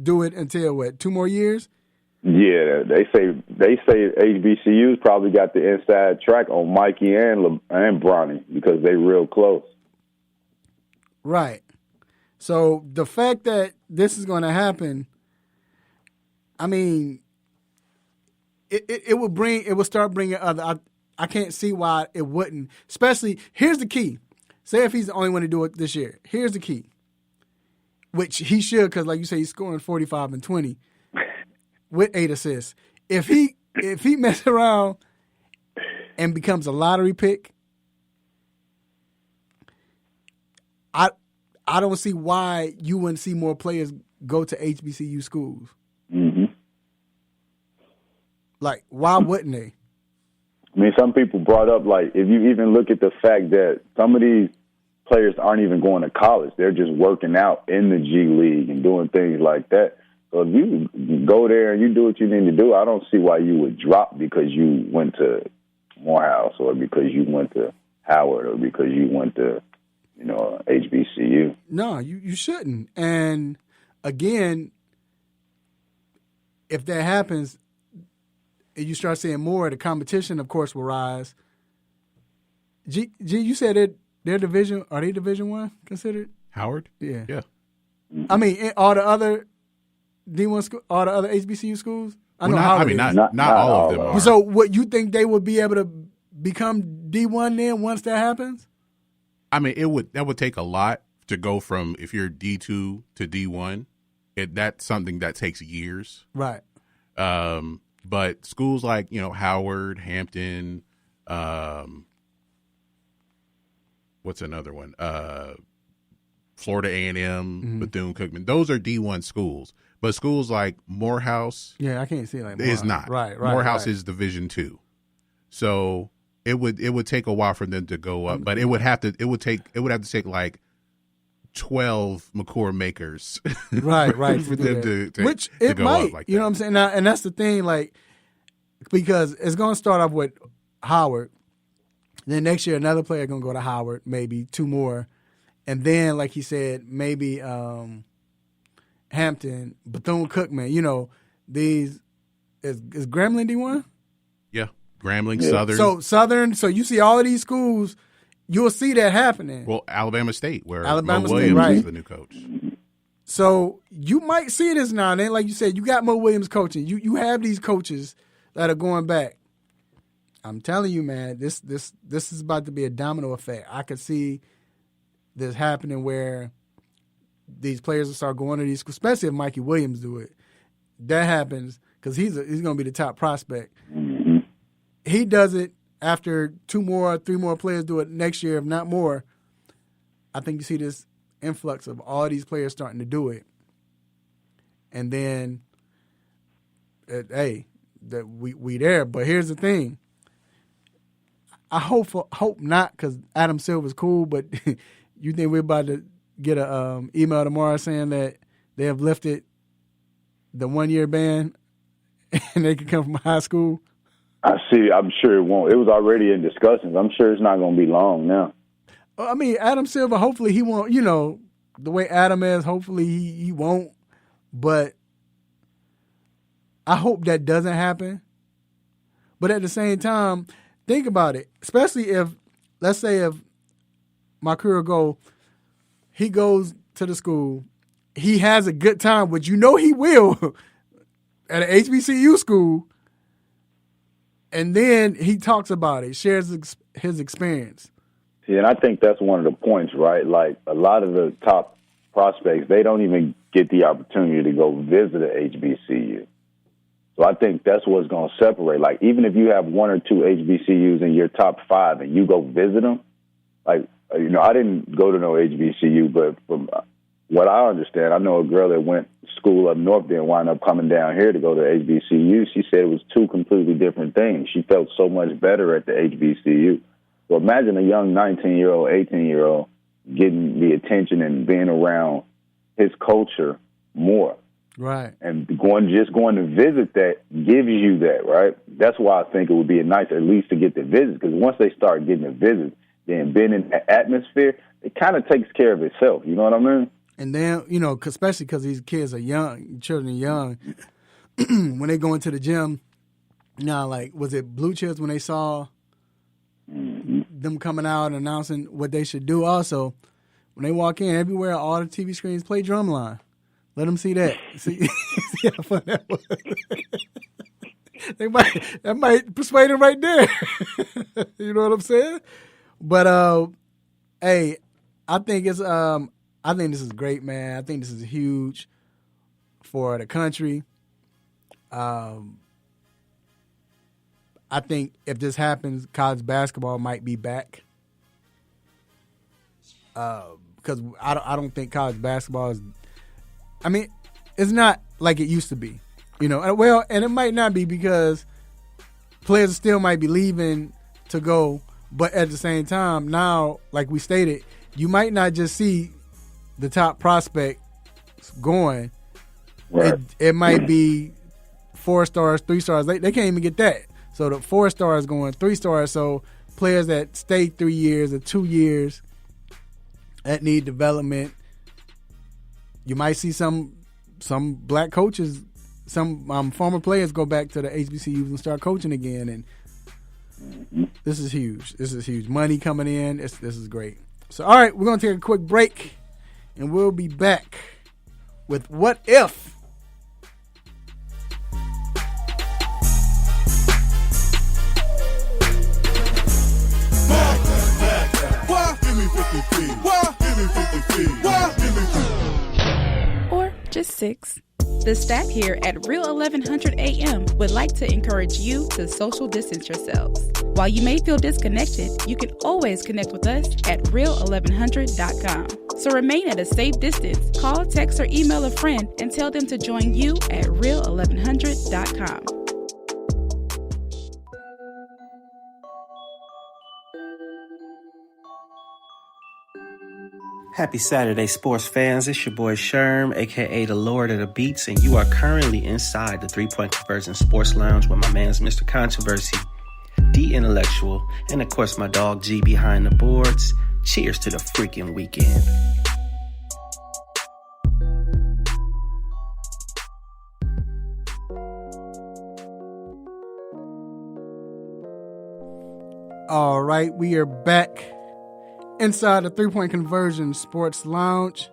Speaker 2: do it until, 2 more years?
Speaker 4: Yeah, they say HBCU's probably got the inside track on Mikey and Bronny because they real close.
Speaker 2: Right. So the fact that this is going to happen, I mean, it will start bringing other. I can't see why it wouldn't. Especially, here's the key. Say if he's the only one to do it this year. Here's the key, which he should, because like you say, he's scoring 45 and 20 with 8 assists. If he messes around and becomes a lottery pick, I don't see why you wouldn't see more players go to HBCU schools.
Speaker 4: Mm-hmm.
Speaker 2: Like, why wouldn't they?
Speaker 4: I mean, some people brought up, like, if you even look at the fact that some of these players aren't even going to college. They're just working out in the G League and doing things like that. So if you go there and you do what you need to do, I don't see why you would drop because you went to Morehouse, or because you went to Howard, or because you went to, HBCU.
Speaker 2: No, you shouldn't. And again, if that happens, and you start seeing more, the competition, of course, will rise. G, you said they're Division. Are they Division I considered?
Speaker 3: Howard?
Speaker 2: Yeah.
Speaker 3: Yeah.
Speaker 2: I mean, all the other D1 schools, all the other HBCU schools.
Speaker 3: Not all of them are.
Speaker 2: So, what you think they would be able to become D1 then once that happens?
Speaker 3: I mean, that would take a lot to go from, if you're D2 to D1. That's something that takes years.
Speaker 2: Right.
Speaker 3: But schools like, Howard, Hampton, what's another one? Florida A&M, Bethune-Cookman. Those are D1 schools. But schools like Morehouse,
Speaker 2: yeah, I can't see it like Morehouse.
Speaker 3: Is not.
Speaker 2: Right.
Speaker 3: Morehouse is Division II. So it would take a while for them to go up, but it would have to take like 12 Makur makers,
Speaker 2: right,
Speaker 3: for them to
Speaker 2: which
Speaker 3: to
Speaker 2: it
Speaker 3: go
Speaker 2: might,
Speaker 3: up like
Speaker 2: you know what I'm saying? Now, and that's the thing, like, because it's going to start off with Howard, then next year another player going to go to Howard, maybe two more, and then, like he said, maybe Hampton, Bethune-Cookman. These is Grambling D1?
Speaker 3: Yeah, Grambling, Southern.
Speaker 2: So Southern. So you see all of these schools. You'll see that happening.
Speaker 3: Well, Alabama State, where
Speaker 2: Alabama
Speaker 3: Mo
Speaker 2: State,
Speaker 3: Williams
Speaker 2: right.
Speaker 3: is the new coach.
Speaker 2: So you might see this now and then. Like you said, you got Mo Williams coaching. You have these coaches that are going back. I'm telling you, man, this is about to be a domino effect. I could see this happening where these players will start going to these schools, especially if Mikey Williams do it. That happens because he's going to be the top prospect.
Speaker 4: Mm-hmm.
Speaker 2: He does it after 2 more, 3 more players do it next year, if not more. I think you see this influx of all these players starting to do it. And then, that we there. But here's the thing. I hope not, because Adam Silver's cool, but you think we're about to get a email tomorrow saying that they have lifted the 1-year ban and they can come from high school?
Speaker 4: I see. I'm sure it won't. It was already in discussions. I'm sure it's not going to be long now.
Speaker 2: I mean, Adam Silver, hopefully he won't, the way Adam is, hopefully he won't. But I hope that doesn't happen. But at the same time, think about it. Especially if, let's say if Makur he goes to the school, he has a good time, which he will at an HBCU school. And then he talks about it, shares his experience.
Speaker 4: See, and I think that's one of the points, right? Like, a lot of the top prospects, they don't even get the opportunity to go visit a HBCU. So I think that's what's going to separate. Like, even if you have 1 or 2 HBCUs in your top 5 and you go visit them, like, I didn't go to no HBCU, but from what I understand, I know a girl that went to school up north there and wound up coming down here to go to HBCU. She said it was 2 completely different things. She felt so much better at the HBCU. So imagine a young 19-year-old, 18-year-old getting the attention and being around his culture more.
Speaker 2: Right.
Speaker 4: And going to visit that gives you that, right? That's why I think it would be nice at least to get the visits, because once they start getting the visits, then being in that atmosphere, it kind of takes care of itself. You know what I mean?
Speaker 2: And then, especially because these kids are young, children are young, when they go into the gym, like, was it Blue Chips when they saw them coming out and announcing what they should do? Also, when they walk in, everywhere, all the TV screens play Drumline. Let them see that. See how fun that was. That might persuade them right there. You know what I'm saying? But hey, I think this is great, man. I think this is huge for the country. I think if this happens, college basketball might be back. Because I don't think college basketball is. I mean, it's not like it used to be, Well, and it might not be because players still might be leaving to go, but at the same time, now, like we stated, you might not just see the top prospect going.
Speaker 4: Right.
Speaker 2: It might be 4 stars, 3 stars. They can't even get that. So the 4 stars going 3 stars. So players that stay 3 years or 2 years that need development. You might see some black coaches, some former players go back to the HBCUs and start coaching again. And this is huge. This is huge. Money coming in. This is great. So, all right, we're going to take a quick break, and we'll be back with What If?
Speaker 12: Or just 6. The staff here at Real 1100 AM would like to encourage you to social distance yourselves. While you may feel disconnected, you can always connect with us at real1100.com. So remain at a safe distance. Call, text, or email a friend and tell them to join you at real1100.com.
Speaker 13: Happy Saturday, sports fans. It's your boy Sherm, a.k.a. the Lord of the Beats, and you are currently inside the 3-Point Conversion Sports Lounge with my man's Mr. Controversy, D Intellectual, and of course my dog G behind the boards. Cheers to the freaking weekend.
Speaker 2: All right, we are back inside the 3-Point Conversion Sports Lounge,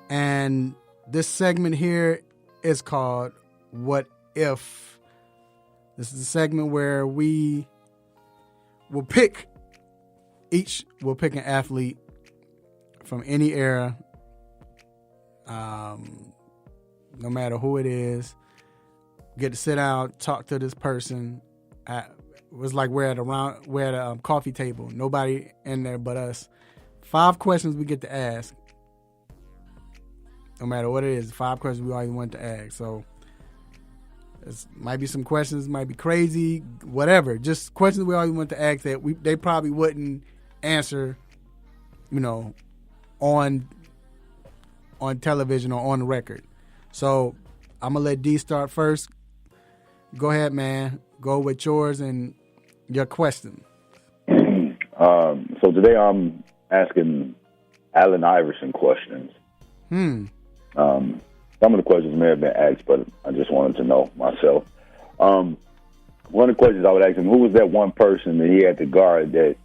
Speaker 2: and this segment here is called What If? This is a segment where we will pick an athlete from any era, no matter who it is, get to sit down, talk to this person. It was like we're at a coffee table. Nobody in there but us. 5 questions we get to ask. No matter what it is, 5 questions we always want to ask. So it might be some questions, might be crazy, whatever. Just questions we always want to ask that they probably wouldn't answer, on television or on the record. So I'm gonna let D start first. Go ahead, man. Go with yours and your question.
Speaker 4: So today I'm asking Allen Iverson questions. Some of the questions may have been asked, but I just wanted to know myself. One of the questions I would ask him, who was that one person that he had to guard that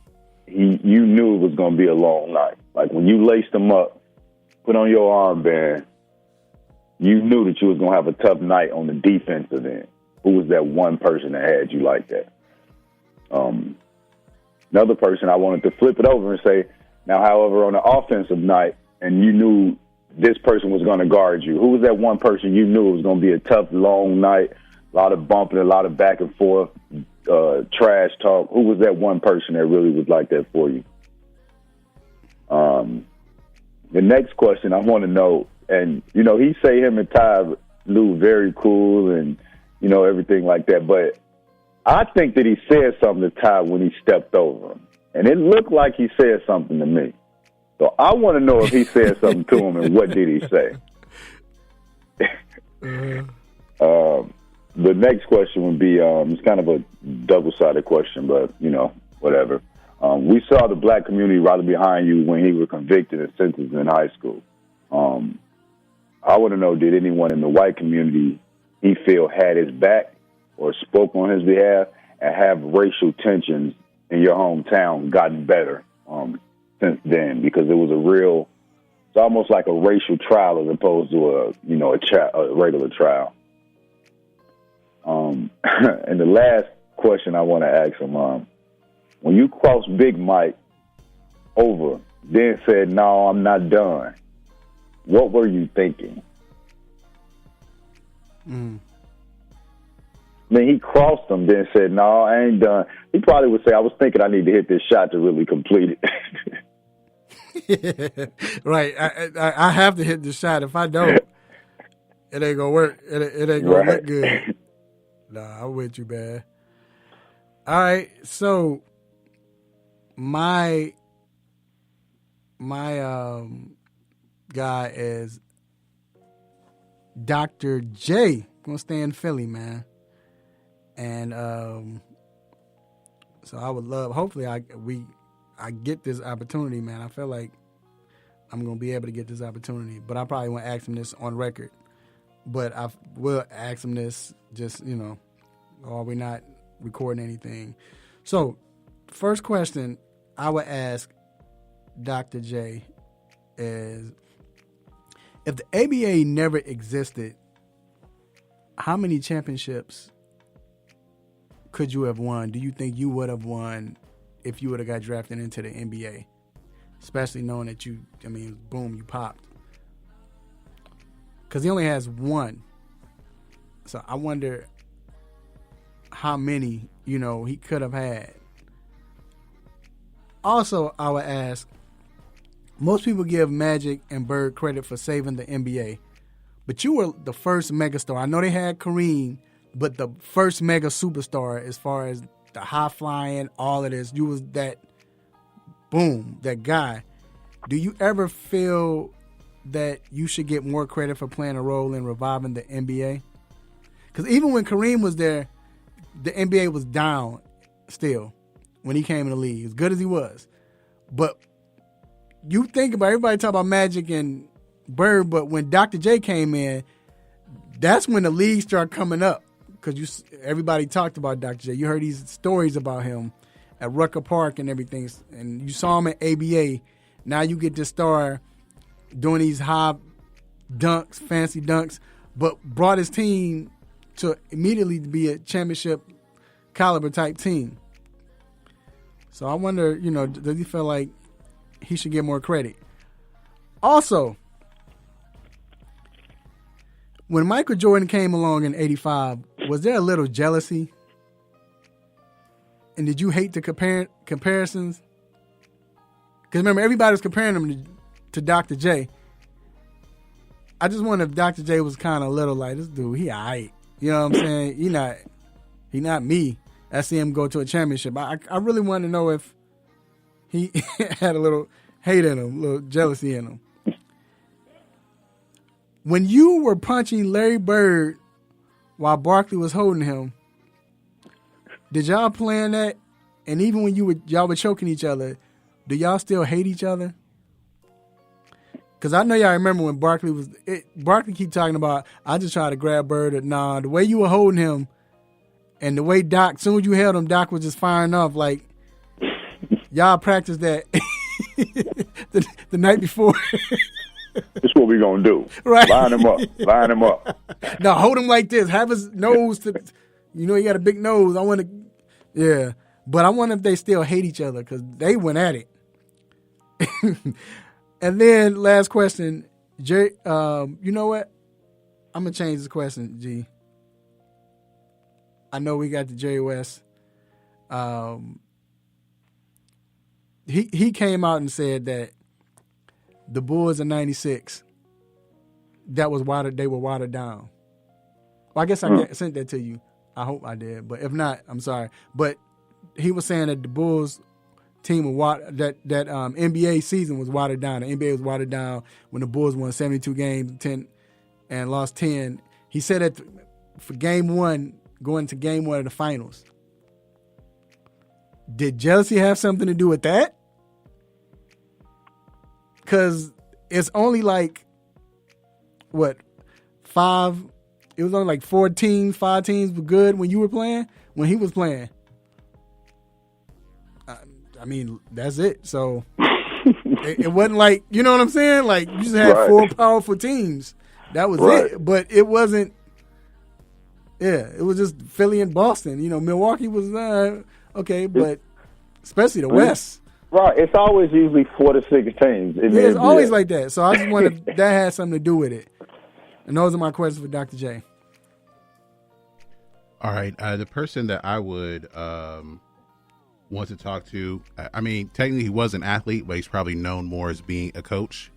Speaker 4: you knew it was going to be a long night? Like when you laced him up, put on your armband, you knew that you was going to have a tough night on the defensive end. Who was that one person that had you like that? Another person, I wanted to flip it over and say, now, however, on the offensive night, and you knew this person was going to guard you, who was that one person you knew it was going to be a tough, long night, a lot of bumping, a lot of back and forth, trash talk? Who was that one person that really was like that for you? The next question I want to know, and, he say him and Ty Lue very cool and, everything like that. But I think that he said something to Ty when he stepped over him. And it looked like he said something to me. So I want to know if he said something to him and what did he say. The next question would be, it's kind of a double-sided question, but, whatever. We saw the black community rally behind you when he was convicted and sentenced in high school. I want to know, did anyone in the white community he feel had his back or spoke on his behalf, and have racial tensions in your hometown gotten better since then? Because it was it's almost like a racial trial as opposed to a regular trial. And the last question I want to ask him, when you crossed Big Mike over, then said, "No, I'm not done," what were you thinking? I mean, he crossed him, then said, "No, I ain't done." He probably would say, "I was thinking I need to hit this shot to really complete
Speaker 2: it." Right. I have to hit the shot. If I don't, it ain't gonna work. It ain't gonna look good. Nah, I'm with you, man. All right, so my guy is Dr. J. Gonna stay in Philly, man. And so I would love, hopefully I get this opportunity, man. I feel like I'm going to be able to get this opportunity, but I probably won't ask him this on record. But I will ask him this just, or we're not recording anything. So first question I would ask Dr. J is, if the ABA never existed, how many championships could you have won? Do you think you would have won if you would have got drafted into the NBA? Especially knowing that boom, you popped. Because he only has one. So I wonder how many, he could have had. Also, I would ask, most people give Magic and Bird credit for saving the NBA. But you were the first megastar. I know they had Kareem, but the first mega superstar as far as the high flying, all of this. You was that, boom, that guy. Do you ever feel that you should get more credit for playing a role in reviving the NBA? Because even when Kareem was there, the NBA was down still when he came in the league, as good as he was. But you think about, everybody talk about Magic and Bird, but when Dr. J came in, that's when the league started coming up. Because everybody talked about Dr. J. You heard these stories about him at Rucker Park and everything, and you saw him at ABA. Now you get to start doing these high dunks, fancy dunks, but brought his team to immediately be a championship caliber type team. So I wonder, does he feel like he should get more credit? Also, when Michael Jordan came along in '85, was there a little jealousy? And did you hate the comparisons? Because remember, everybody was comparing him to Dr. J. I just wonder if Dr. J was kind of a little like, this dude, he all right. You know what I'm saying? He not me. I see him go to a championship. I really want to know if he had a little hate in him, a little jealousy in him. When you were punching Larry Bird while Barkley was holding him, did y'all plan that? And even when y'all were choking each other, do y'all still hate each other? Because I know y'all remember when Barkley keep talking about, I just tried to grab Bird. The way you were holding him and the way Doc, as soon as you held him, Doc was just firing off. Like, y'all practiced that the night before.
Speaker 4: That's what we gonna do.
Speaker 2: Right.
Speaker 4: Line him up.
Speaker 2: No, hold him like this. Have his nose to, he got a big nose. Yeah. But I wonder if they still hate each other because they went at it. And then last question, Jay. You know what? I'm gonna change this question, G. I know we got the Jerry West. He came out and said that the Bulls in '96, they were watered down. Well, I guess I sent that to you. I hope I did, but if not, I'm sorry. But he was saying that the Bulls team was that NBA season was watered down. The NBA was watered down when the Bulls won 72 games, 10 and lost 10. He said that for game one, going to game one of the finals. Did jealousy have something to do with that? Because it's only like, five? It was only like 5 teams were good when you were playing, when he was playing. I mean, that's it. So it wasn't like, you know what I'm saying? Like, you just had 4 powerful teams. That was it. But it wasn't, it was just Philly and Boston. Milwaukee was, okay, but especially the West.
Speaker 4: Right. It's always usually 4 to 6 teams.
Speaker 2: It's always like that. So I just wonder if that had something to do with it. And those are my questions for Dr. J.
Speaker 3: All right. The person that I would want to talk to, I mean, technically he was an athlete, but he's probably known more as being a coach.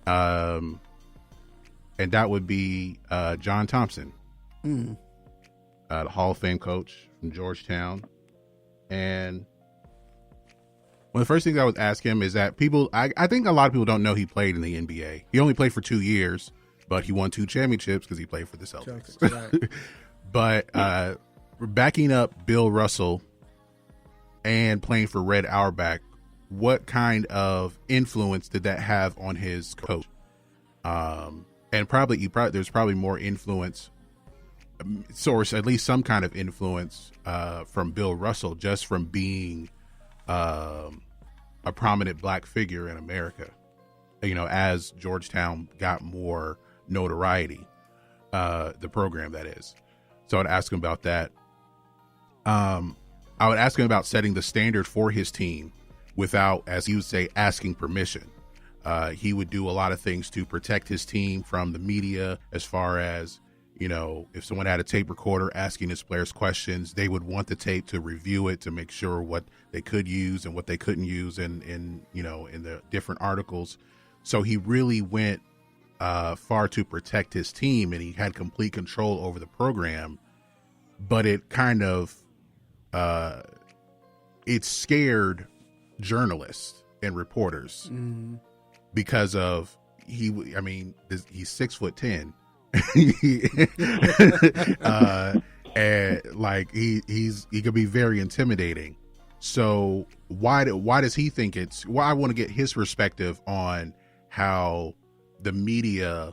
Speaker 3: And that would be John Thompson, the Hall of Fame coach from Georgetown. And one of the first things I would ask him is that I think a lot of people don't know he played in the NBA. He only played for 2 years, but he won 2 championships because he played for the Celtics.
Speaker 2: Right.
Speaker 3: But backing up Bill Russell and playing for Red Auerbach, what kind of influence did that have on his coach? And there's probably more influence, source, at least some kind of influence from Bill Russell, just from being a prominent black figure in America, as Georgetown got more notoriety, the program that is. So I'd ask him about that. I would ask him about setting the standard for his team without, as he would say, asking permission. He would do a lot of things to protect his team from the media, as far as, if someone had a tape recorder asking his players questions, they would want the tape to review it to make sure what they could use and what they couldn't use in the different articles. So he really went far to protect his team, and he had complete control over the program. But it kind of it scared journalists and reporters because of he's 6'10", and like he could be very intimidating. So why does he think it's? Well, I want to get his perspective on how the media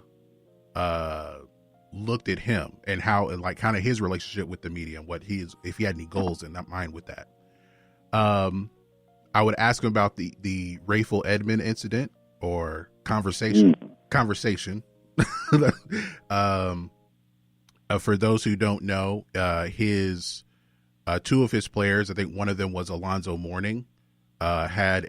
Speaker 3: looked at him and how, like, kind of his relationship with the media and what if he had any goals in that mind with that. I would ask him about the Rayful Edmond incident or conversation. For those who don't know, his two of his players, I think one of them was Alonzo Mourning, had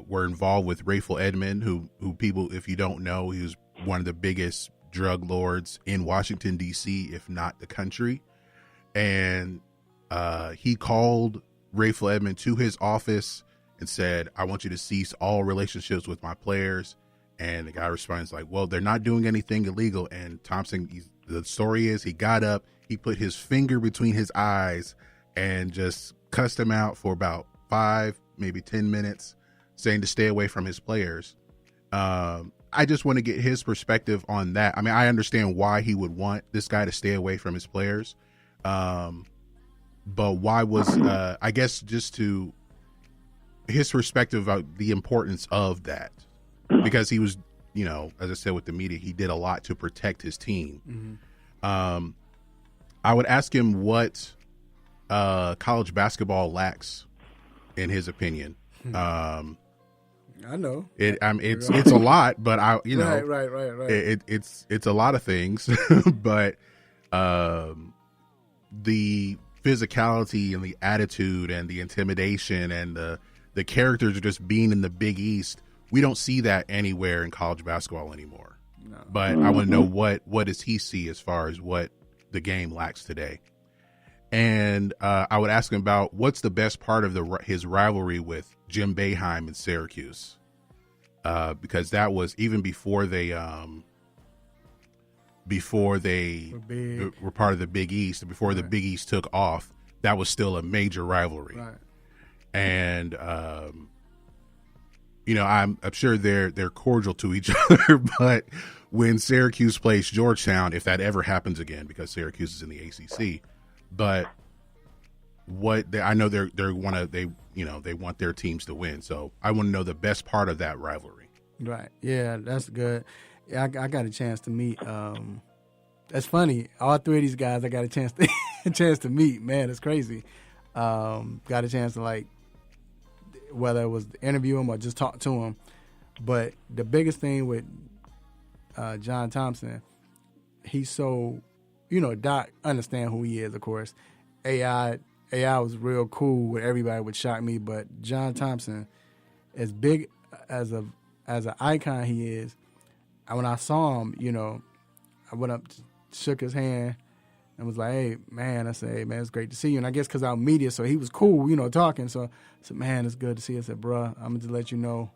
Speaker 3: were involved with Rayful Edmond, who people, if you don't know, he was one of the biggest drug lords in Washington, D.C., if not the country. And he called Rayful Edmond to his office and said, I want you to cease all relationships with my players. And the guy responds like, well, they're not doing anything illegal. And Thompson, the story is, he got up, he put his finger between his eyes and just cussed him out for about 5, maybe 10 minutes, saying to stay away from his players. I just want to get his perspective on that. I mean, I understand why he would want this guy to stay away from his players. But why was, I guess, just to his perspective about the importance of that, because he was, as I said, with the media, he did a lot to protect his team. Mm-hmm. I would ask him what college basketball lacks, in his opinion.
Speaker 2: I know
Speaker 3: it's a lot, but right. It's a lot of things, but the physicality and the attitude and the intimidation and the characters are just being in the Big East. We don't see that anywhere in college basketball anymore. No. But I want to know what does he see as far as what the game lacks today. And I would ask him about what's the best part of his rivalry with Jim Boeheim in Syracuse, because that was even before they were part of the Big East, before the Big East took off. That was still a major rivalry, right. And I'm sure they're cordial to each other, but when Syracuse plays Georgetown, if that ever happens again, because Syracuse is in the ACC. But I know they want their teams to win. So I want to know the best part of that rivalry.
Speaker 2: Right. Yeah, that's good. Yeah, I got a chance to meet. That's funny. All three of these guys I got a chance to meet. Man, it's crazy. Got a chance to, whether it was to interview him or just talk to him. But the biggest thing with John Thompson, he's so. Doc understand who he is, of course. AI was real cool with everybody, would shock me, but John Thompson, as big as an icon he is, when I saw him, I went up, shook his hand, and was like, hey, man, I said, hey, man, it's great to see you. And I guess because I'm media, so he was cool, talking. So I said, man, it's good to see you. I said, bruh, I'm going to let you know,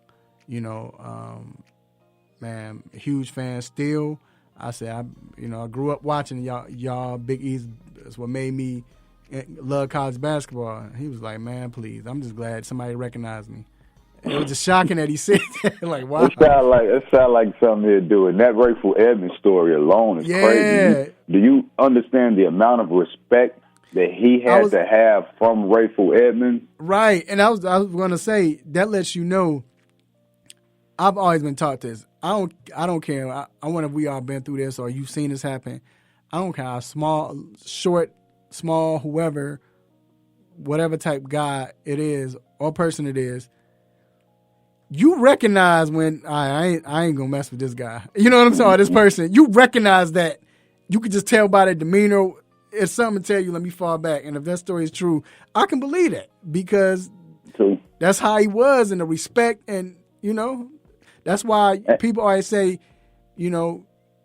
Speaker 2: man, a huge fan still. I said, I grew up watching y'all Big East. That's what made me love college basketball. And he was like, man, please, I'm just glad somebody recognized me. It was just shocking that he said that. Like, wow.
Speaker 4: It sound like something he'd do. And that Rayful Edmonds story alone is crazy. Do you understand the amount of respect that he had to have from Rayful Edmonds?
Speaker 2: Right. And I was going to say, that lets you know, I've always been taught this. I don't care. I wonder if we all been through this or you've seen this happen. I don't care how small, short, small, whoever, whatever type guy it is or person it is, you recognize when I ain't gonna mess with this guy. You know what I'm saying? Or this person. You recognize that. You can just tell by their demeanor. If something tell you, let me fall back. And if that story is true, I can believe that because that's how he was, and the respect, and that's why people always say,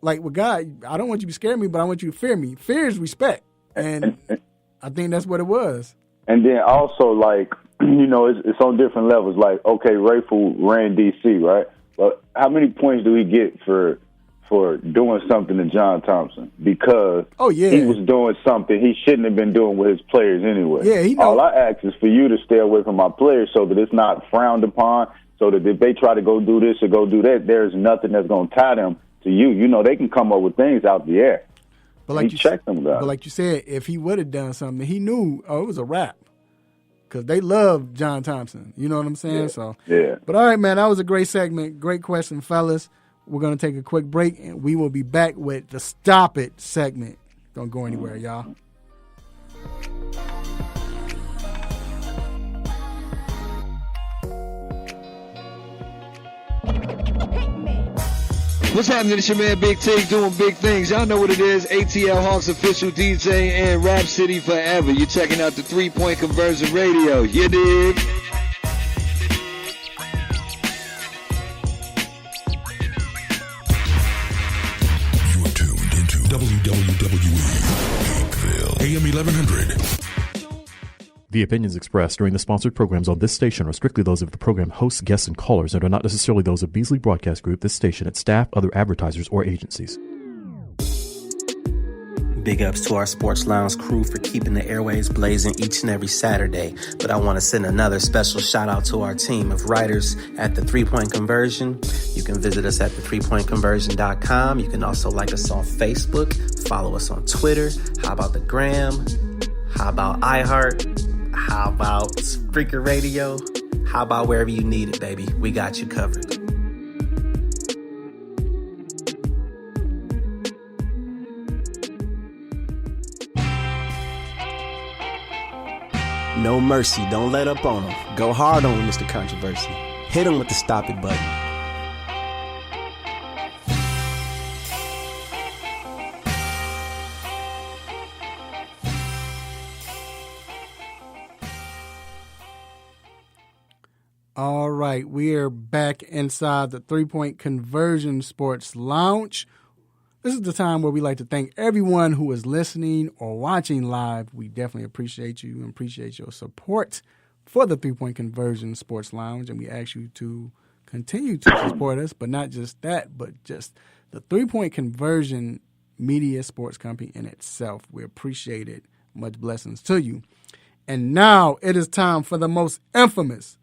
Speaker 2: like with God, I don't want you to be scared of me, but I want you to fear me. Fear is respect. And I think that's what it was.
Speaker 4: And then also, like, it's on different levels. Like, okay, Rayful ran D.C., right? But how many points do he get for doing something to John Thompson? Because he was doing something he shouldn't have been doing with his players anyway. Yeah, all I ask is for you to stay away from my players so that it's not frowned upon, so that if they try to go do this or go do that, there's nothing that's going to tie them to you. They can come up with things out the air. But like
Speaker 2: you said, if he would have done something, he knew, it was a wrap. Because they love John Thompson. You know what I'm saying?
Speaker 4: Yeah.
Speaker 2: But all right, man, that was a great segment. Great question, fellas. We're going to take a quick break, and we will be back with the Stop It segment. Don't go anywhere, y'all.
Speaker 14: What's happening? It's your man Big T doing big things. Y'all know what it is. ATL Hawks official DJ and Rap City forever. You're checking out the 3-Point Conversion Radio. You dig?
Speaker 9: You are tuned into WWE Peakville, AM 1100.
Speaker 15: The opinions expressed during the sponsored programs on this station are strictly those of the program hosts, guests, and callers and are not necessarily those of Beasley Broadcast Group, this station, its staff, other advertisers, or agencies.
Speaker 13: Big ups to our Sports Lounge crew for keeping the airways blazing each and every Saturday. But I want to send another special shout out to our team of writers at the 3-Point Conversion. You can visit us at the3pointconversion.com. You can also like us on Facebook, follow us on Twitter. How about the Gram? How about iHeart? How about Spreaker Radio? How about wherever you need it, baby? We got you covered. No mercy. Don't let up on him. Go hard on him, Mr. Controversy. Hit him with the stop it button.
Speaker 2: All right, we are back inside the 3-Point Conversion Sports Lounge. This is the time where we like to thank everyone who is listening or watching live. We definitely appreciate you and appreciate your support for the 3-Point Conversion Sports Lounge. And we ask you to continue to support us, but not just that, but just the 3-Point Conversion Media Sports Company in itself. We appreciate it. Much blessings to you. And now it is time for the most infamous,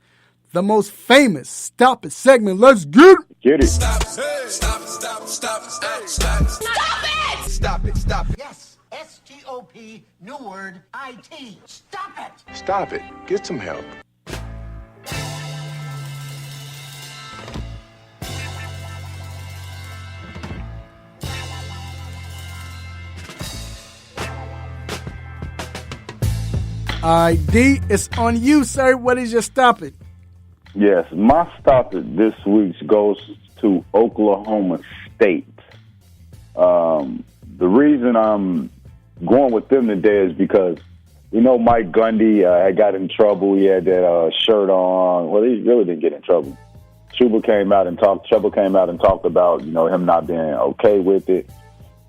Speaker 2: the most famous Stop It segment. Let's get it.
Speaker 16: Stop it. Stop it. Stop it. Stop it. Stop it. Stop it. Stop it. Stop it.
Speaker 17: Yes. S-T-O-P, new word, I-T. Stop it.
Speaker 9: Stop it. Get some help.
Speaker 2: All right, D, it's on you, sir. What is your Stop It?
Speaker 4: Yes, my Stop It this week goes to Oklahoma State. The reason I'm going with them today is because, Mike Gundy had got in trouble. He had that shirt on. Well, he really didn't get in trouble. Trouble came out and talked about, him not being okay with it.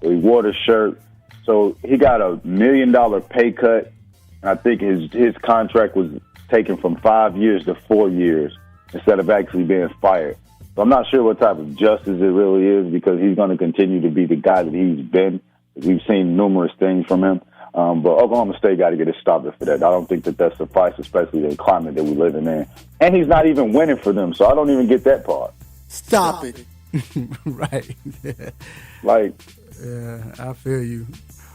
Speaker 4: So he wore the shirt. So he got $1 million pay cut. I think his contract was taken from 5 years to 4 years instead of actually being fired. So I'm not sure what type of justice it really is because he's going to continue to be the guy that he's been. We've seen numerous things from him. But Oklahoma State got to get a stopper for that. I don't think that suffices, especially the climate that we're living in. And he's not even winning for them, so I don't even get that part.
Speaker 2: Stop it. Right.
Speaker 4: Like,
Speaker 2: yeah, I feel you.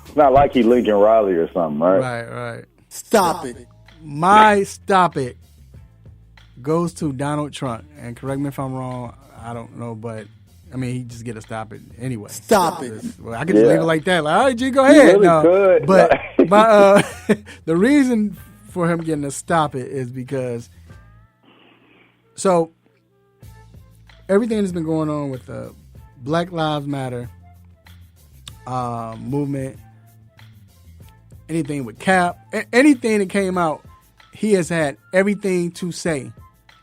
Speaker 4: It's not like he Lincoln Riley or something, right?
Speaker 2: Right. Stop it. My stop it goes to Donald Trump. And correct me if I'm wrong, I don't know, but I mean, he just get to stop it anyway. Stop it. Well, I could just leave it like that. Like, all right, G, go ahead.
Speaker 4: Really could.
Speaker 2: But the reason for him getting to stop it is because everything that's been going on with the Black Lives Matter movement, anything with Cap, anything that came out, he has had everything to say,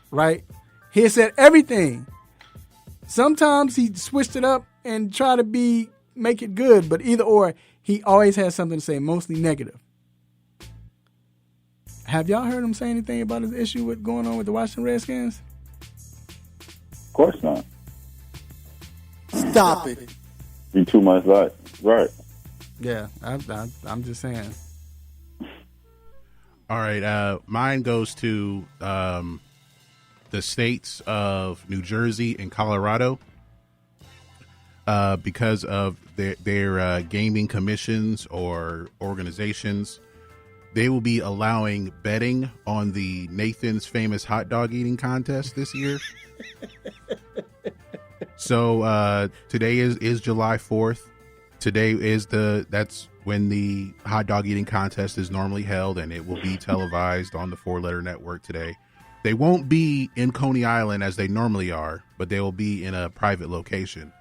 Speaker 2: right? He has said everything. Sometimes he switched it up and tried to make it good, but either or, he always has something to say, mostly negative. Have y'all heard him say anything about his issue going on with the Washington Redskins?
Speaker 4: Of course not.
Speaker 2: Stop it.
Speaker 4: Be too much like, right.
Speaker 2: Yeah, I'm just saying.
Speaker 3: All right, mine goes to the states of New Jersey and Colorado because of their gaming commissions or organizations. They will be allowing betting on the Nathan's Famous Hot Dog Eating Contest this year. So today is July 4th. Today that's when the hot dog eating contest is normally held, and it will be televised on the 4-letter network today. They won't be in Coney Island as they normally are, but they will be in a private location.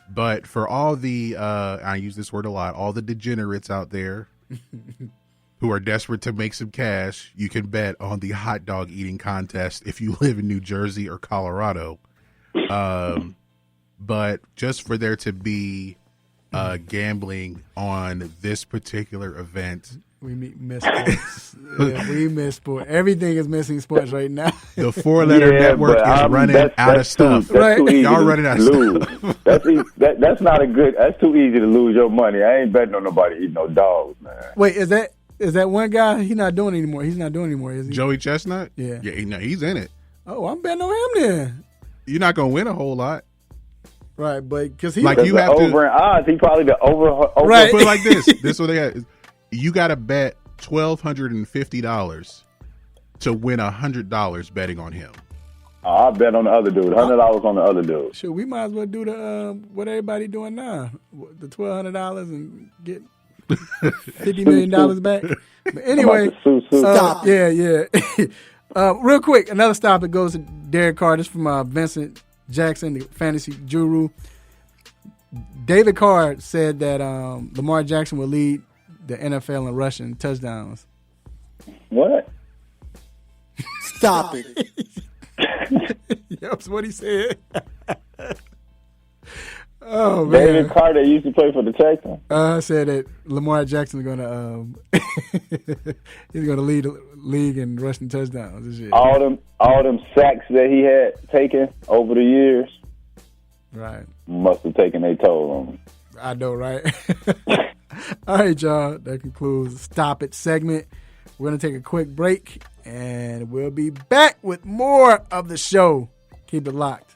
Speaker 3: But for all the, I use this word a lot, all the degenerates out there who are desperate to make some cash, you can bet on the hot dog eating contest if you live in New Jersey or Colorado. But just for there to be gambling on this particular event.
Speaker 2: We miss sports. We miss sports. Everything is missing sports right now.
Speaker 3: The 4-letter network is running out of stuff.
Speaker 4: That's too easy.
Speaker 3: Y'all running out of stuff.
Speaker 4: That's not a good. That's too easy to lose your money. I ain't betting on nobody eating no dogs, man.
Speaker 2: Wait, is that one guy? He's not doing anymore. He's not doing anymore, is he?
Speaker 3: Joey Chestnut?
Speaker 2: Yeah.
Speaker 3: Yeah, he's in it.
Speaker 2: Oh, I'm betting on him then.
Speaker 3: You're not gonna win a whole lot.
Speaker 2: Right, but because he
Speaker 3: like you have
Speaker 4: over in odds, he probably the over.
Speaker 2: Right.
Speaker 3: Put it like this. This is what they got. You got to bet $1,250 to win $100 betting on him.
Speaker 4: I bet on the other dude. $100 on the other dude.
Speaker 2: Sure, we might as well do the what everybody doing now, the $1,200 and get $50 million back. But anyway, stop. Yeah. Real quick, another stop. It goes to Derek Carr. This from Vincent Jackson, the fantasy guru. David Carr said that Lamar Jackson will lead the NFL in rushing touchdowns.
Speaker 4: What?
Speaker 2: Stop it. That's what he said. Oh man,
Speaker 4: David Carr that used to play for the Texans.
Speaker 2: Said that Lamar Jackson's gonna he's gonna lead the league in rushing touchdowns this year.
Speaker 4: All them sacks that he had taken over the years,
Speaker 2: right?
Speaker 4: Must have taken a toll on him.
Speaker 2: I know, right? All right, y'all. That concludes the Stop It segment. We're gonna take a quick break, and we'll be back with more of the show. Keep it locked.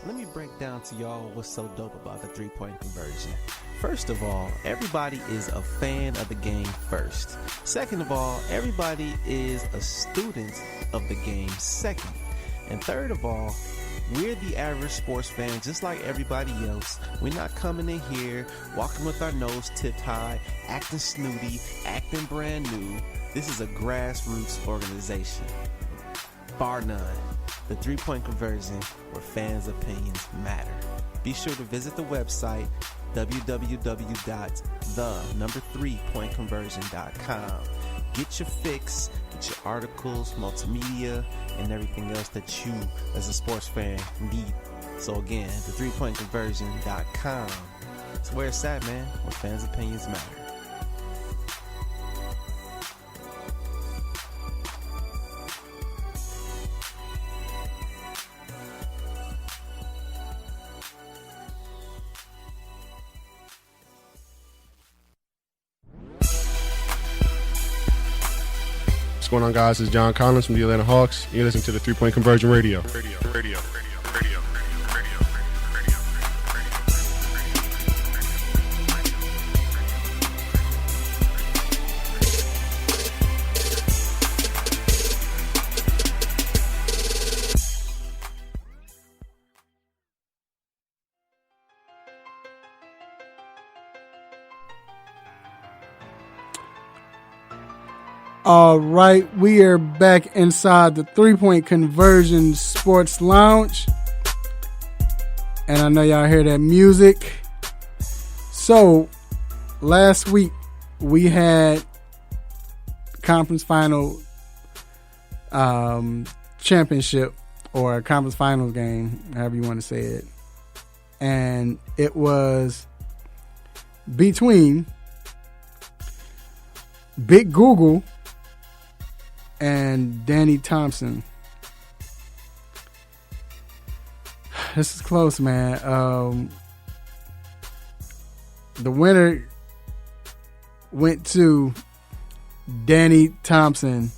Speaker 13: Let me break down to y'all what's so dope about the three-point conversion. First of all, everybody is a fan of the game first. Second of all, everybody is a student of the game second. And third of all, we're the average sports fan just like everybody else. We're not coming in here, walking with our nose tipped high, acting snooty, acting brand new. This is a grassroots organization. Bar none. The three-point conversion, where fans' opinions matter. Be sure to visit the website www.the3pointconversion.com. Get your fix, get your articles, multimedia, and everything else that you, as a sports fan, need So again, the 3pointconversion.com. It's where it's at, man, where fans' opinions matter.
Speaker 18: What's going on, guys? This is John Collins from the Atlanta Hawks. You're listening to the 3-Point Conversion Radio.
Speaker 2: All right, we are back inside the 3-Point Conversion Sports Lounge. And I know y'all hear that music. So, last week we had conference final championship or conference finals game, however you want to say it. And it was between Big Google and Danny Thompson. This is close, man. The winner went to Danny Thompson.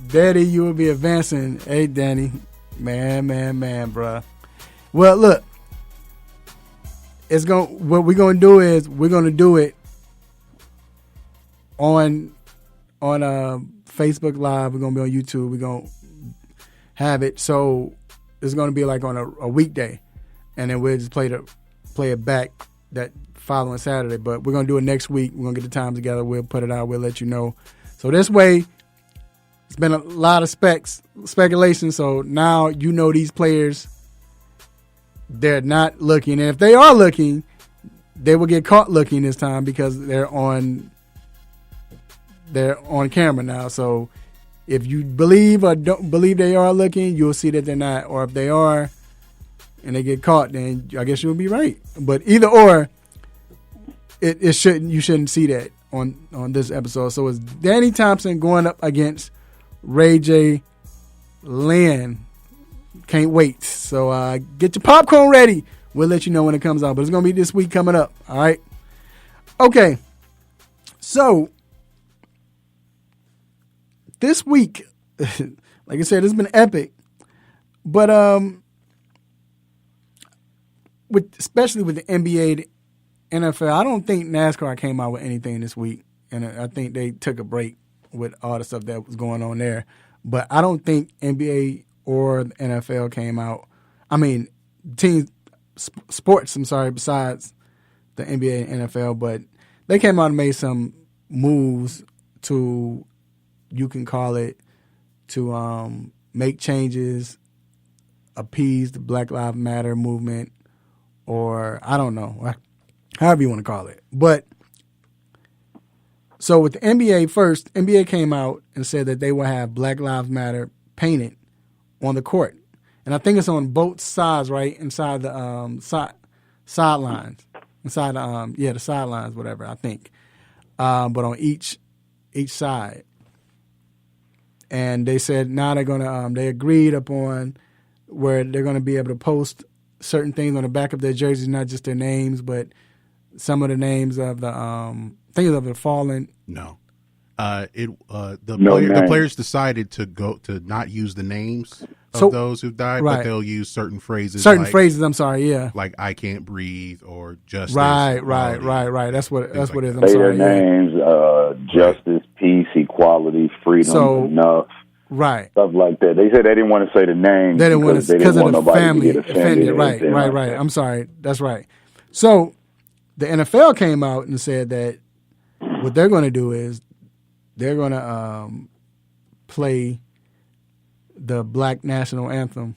Speaker 2: Daddy, you will be advancing. Hey, Danny. Man, bruh. Well, look. What we're gonna do is we're gonna do it on Facebook Live. We're gonna be on YouTube. We're gonna have it, so it's gonna be like on a weekday, and then we'll just play it back that following Saturday. But we're gonna do it next week. We're gonna get the time together. We'll put it out. We'll let you know. So this way, it's been a lot of speculation. So now you know these players. They're not looking, and if they are looking, they will get caught looking this time because they're on camera now. So if you believe or don't believe they are looking, you'll see that they're not. Or if they are and they get caught, then I guess you'll be right. But either or, you shouldn't see that on this episode. So it's Danny Thompson going up against Ray J. Lynn. Can't wait. So get your popcorn ready. We'll let you know when it comes out. But it's going to be this week coming up. All right. Okay. So this week, like I said, it's been epic. But especially with the NBA, the NFL, I don't think NASCAR came out with anything this week. And I think they took a break with all the stuff that was going on there. But I don't think NBA or the NFL came out. I mean, sports, besides the NBA and NFL. But they came out and made some moves to, you can call it, to make changes, appease the Black Lives Matter movement, or I don't know, however you want to call it. But so with the NBA first, NBA came out and said that they will have Black Lives Matter painted on the court. And I think it's on both sides, right? Inside the sidelines. Inside the sidelines, whatever, I think. But on each side. And they said now they're gonna they agreed upon where they're gonna be able to post certain things on the back of their jerseys, not just their names, but some of the names of the things of the fallen.
Speaker 3: No. The players decided to not use the names of those who died,
Speaker 2: right.
Speaker 3: But they'll use certain phrases.
Speaker 2: Phrases. I'm sorry, yeah,
Speaker 3: like "I can't breathe" or "justice."
Speaker 2: Right. That's what it is. I'm
Speaker 4: say
Speaker 2: sorry.
Speaker 4: Their names, justice, peace, equality, freedom, enough.
Speaker 2: Right.
Speaker 4: Stuff like that. They said they didn't want to say the name
Speaker 2: they didn't want to
Speaker 4: because
Speaker 2: of the
Speaker 4: nobody
Speaker 2: family
Speaker 4: to get offended.
Speaker 2: Right. I'm sorry. That's right. So the NFL came out and said that what they're going to do is they're going to play the Black National Anthem,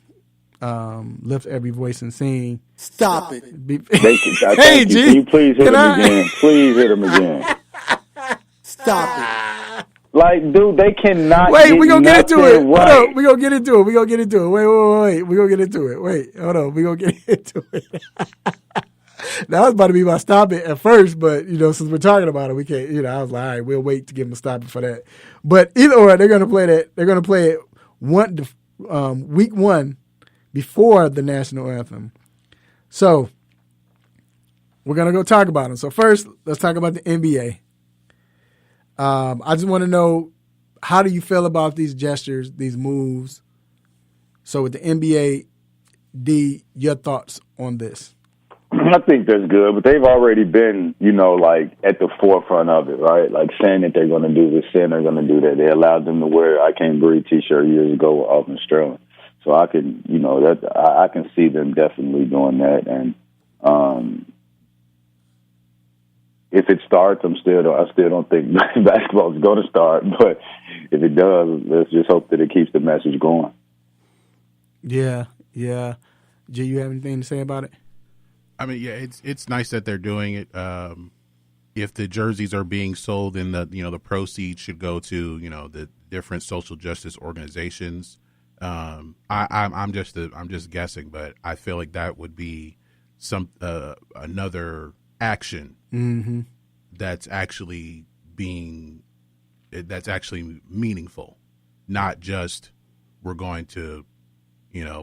Speaker 2: Lift Every Voice and Sing.
Speaker 1: Stop it.
Speaker 2: Hey, G.
Speaker 4: Can you please hit him again? Please hit him again.
Speaker 1: Stop
Speaker 4: Like, dude, they cannot.
Speaker 2: Wait, we're going to get into it.
Speaker 4: Right.
Speaker 2: Hold on. We're going to get into it. We're going to get into it. Wait. We're going to get into it. Wait, hold on. We're going to get into it. That was about to be my stop it at first, but, since we're talking about it, we can't, I was like, all right, we'll wait to give them a stop it for that. But either or, they're going to play that. They're going to play it week 1 before the national anthem. So we're going to go talk about them. So first, let's talk about the NBA. I just want to know, how do you feel about these gestures, these moves? So with the NBA, D, your thoughts on this?
Speaker 4: I think that's good, but they've already been, like at the forefront of it, right? Like saying that they're going to do this, saying they're going to do that. They allowed them to wear "I Can't Breathe" T-shirt years ago with Alvin Sterling. So I can, I can see them definitely doing that. And if it starts, I still don't think basketball is going to start. But if it does, let's just hope that it keeps the message going.
Speaker 2: Yeah. Jay, you have anything to say about it?
Speaker 3: I mean, yeah, it's nice that they're doing it. If the jerseys are being sold, and the proceeds should go to the different social justice organizations. I'm just guessing, but I feel like that would be another action that's actually meaningful, not just we're going to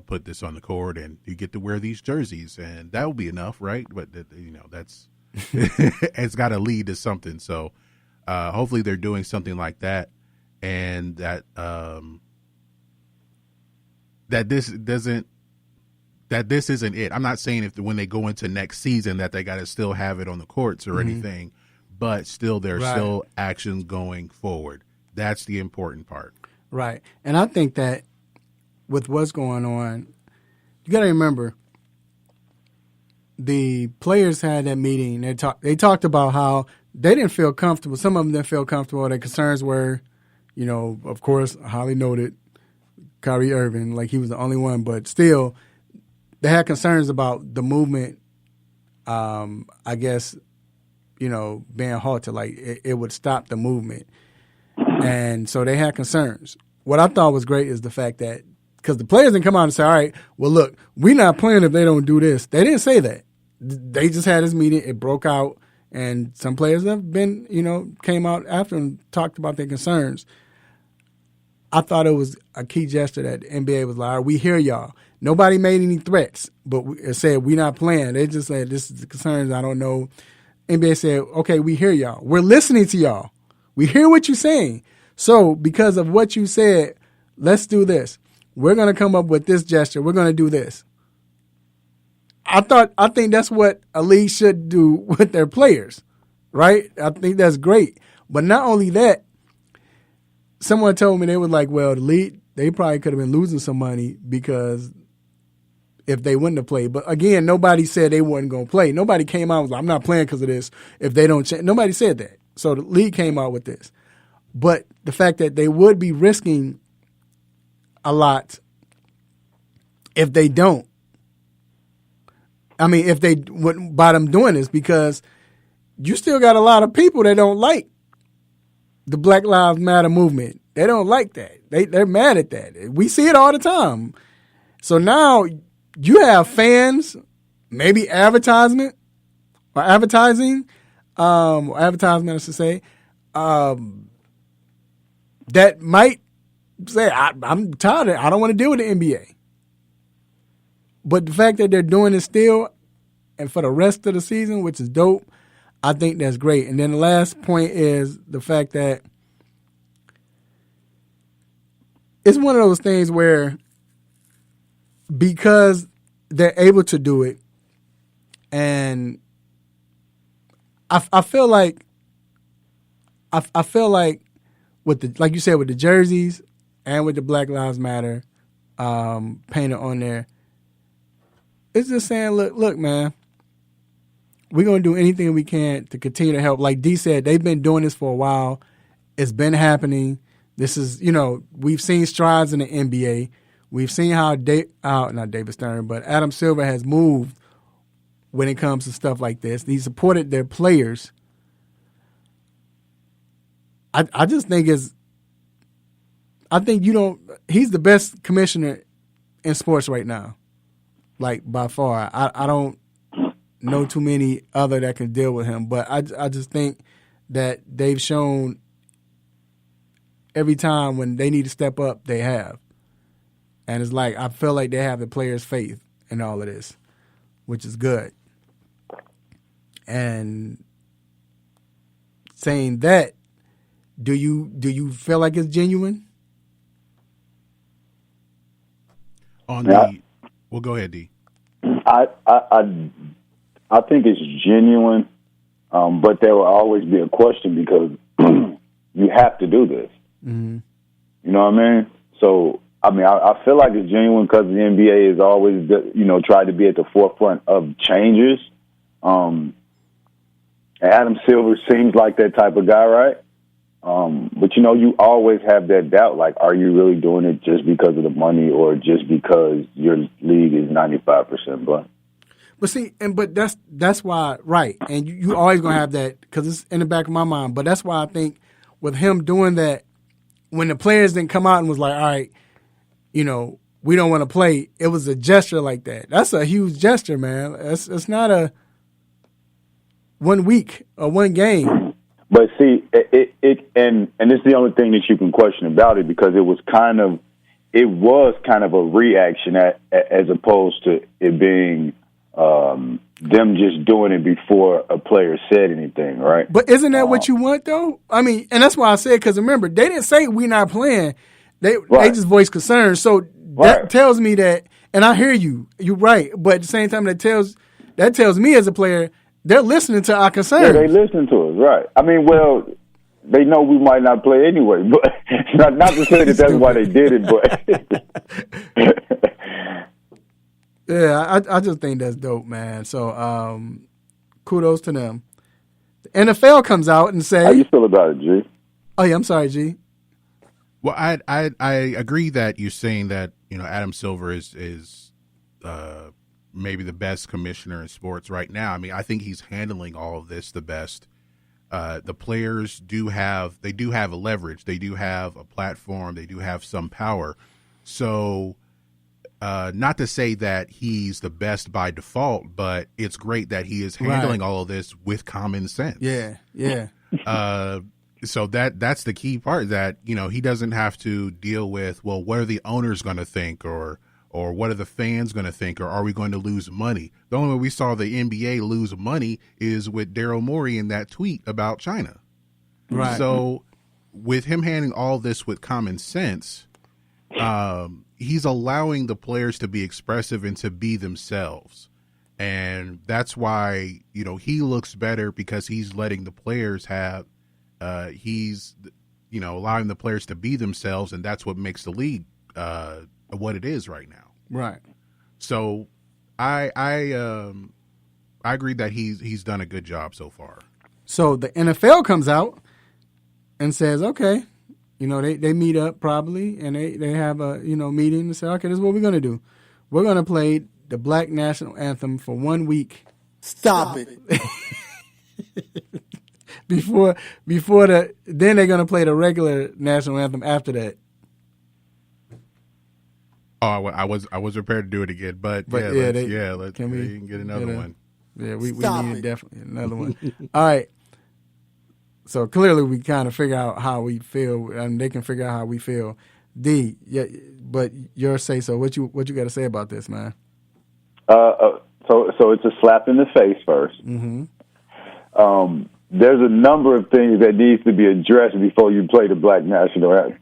Speaker 3: put this on the court and you get to wear these jerseys and that will be enough, right? But that's it's got to lead to something. So hopefully they're doing something like that, and that this isn't it. I'm not saying when they go into next season that they got to still have it on the courts or anything, but still there's still actions going forward. That's the important part.
Speaker 2: Right. And I think that with what's going on, you got to remember the players had that meeting. They talked about how they didn't feel comfortable. Some of them didn't feel comfortable. Their concerns were, of course, highly noted Kyrie Irving, like he was the only one, but still they had concerns about the movement, I guess, being halted, like it would stop the movement. And so they had concerns. What I thought was great is the fact that, because the players didn't come out and say, all right, well, look, we're not playing if they don't do this. They didn't say that. They just had this meeting. It broke out, and some players have been, came out after and talked about their concerns. I thought it was a key gesture that the NBA was like, all right, we hear y'all. Nobody made any threats, but it said we're not playing. They just said this is the concerns. I don't know. NBA said, okay, we hear y'all. We're listening to y'all. We hear what you're saying. So because of what you said, let's do this. We're going to come up with this gesture. We're going to do this. I think that's what a league should do with their players, right? I think that's great. But not only that, someone told me, they were like, well, the league, they probably could have been losing some money because if they wouldn't have played. But again, nobody said they weren't going to play. Nobody came out and was like, I'm not playing because of this. If they don't change, nobody said that. So the league came out with this. But the fact that they would be risking a lot if they don't. I mean, if they wouldn't, by them doing this, because you still got a lot of people that don't like the Black Lives Matter movement. They don't like that. They're mad at that. We see it all the time. So now you have fans, maybe advertising, I should say, that might say, I'm tired of it. I don't want to deal with the NBA. But the fact that they're doing it still and for the rest of the season, which is dope, I think that's great. And then the last point is the fact that it's one of those things where because they're able to do it, and I feel like with the, like you said, with the jerseys and with the Black Lives Matter painted on there, it's just saying, look, man, we're going to do anything we can to continue to help. Like D said, they've been doing this for a while. It's been happening. This is, we've seen strides in the NBA. We've seen how not David Stern, but Adam Silver has moved when it comes to stuff like this. He supported their players. I just think he's the best commissioner in sports right now, like by far. I don't know too many other that can deal with him, but I just think that they've shown every time when they need to step up, they have. And it's like, I feel like they have the players' faith in all of this, which is good. And saying that, do you feel like it's genuine?
Speaker 3: Well, go ahead, D.
Speaker 4: I think it's genuine, but there will always be a question because you have to do this.
Speaker 2: Mm-hmm.
Speaker 4: You know what I mean? So, I feel like it's genuine because the NBA has always, tried to be at the forefront of changes. Adam Silver seems like that type of guy, right? But, you always have that doubt, like, are you really doing it just because of the money or just because your league is 95% black?
Speaker 2: But see, but that's why, right, and you always going to have that because it's in the back of my mind, but that's why I think with him doing that, when the players didn't come out and was like, all right, we don't want to play, it was a gesture like that. That's a huge gesture, man. It's not a 1 week or one game.
Speaker 4: But see, it's the only thing that you can question about it because it was kind of a reaction as opposed to it being them just doing it before a player said anything, right?
Speaker 2: But isn't that what you want, though? And that's why I said, because remember, they didn't say we're not playing. They just voiced concern. So that tells me that, and I hear you. You're right. But at the same time, that tells me as a player, they're listening to our concerns.
Speaker 4: Yeah, they listen to us, right. They know we might not play anyway, but not to say that that's why they did it, but...
Speaker 2: Yeah, I just think that's dope, man. So kudos to them. The NFL comes out and say...
Speaker 4: How you feel about it, G?
Speaker 2: Oh, yeah, I'm sorry, G.
Speaker 3: Well, I agree that you're saying that, Adam Silver is maybe the best commissioner in sports right now. I think he's handling all of this the best. The players do have a leverage. They do have a platform. They do have some power. So... not to say that he's the best by default, but it's great that he is handling all of this with common sense.
Speaker 2: Yeah.
Speaker 3: So that's the key part, that, he doesn't have to deal with, well, what are the owners going to think, or what are the fans going to think, or are we going to lose money? The only way we saw the NBA lose money is with Daryl Morey in that tweet about China.
Speaker 2: Right.
Speaker 3: So with him handling all this with common sense, he's allowing the players to be expressive and to be themselves. And that's why, he looks better, because he's letting the players have, he's, allowing the players to be themselves. And that's what makes the league, what it is right now.
Speaker 2: Right.
Speaker 3: So I agree that he's done a good job so far.
Speaker 2: So the NFL comes out and says, okay, they meet up probably, and they have a, meeting and say, okay, this is what we're going to do. We're going to play the Black National Anthem for 1 week.
Speaker 1: Stop it.
Speaker 2: Before then they're going to play the regular national anthem after that.
Speaker 3: Oh, I was prepared to do it again, but let's get another one.
Speaker 2: Yeah, we need definitely another one. All right. So clearly we kind of figure out how we feel, and they can figure out how we feel. D, yeah, but your say so. What you got to say about this, man?
Speaker 4: So it's a slap in the face first.
Speaker 2: Mm-hmm.
Speaker 4: There's a number of things that needs to be addressed before you play the Black National Anthem.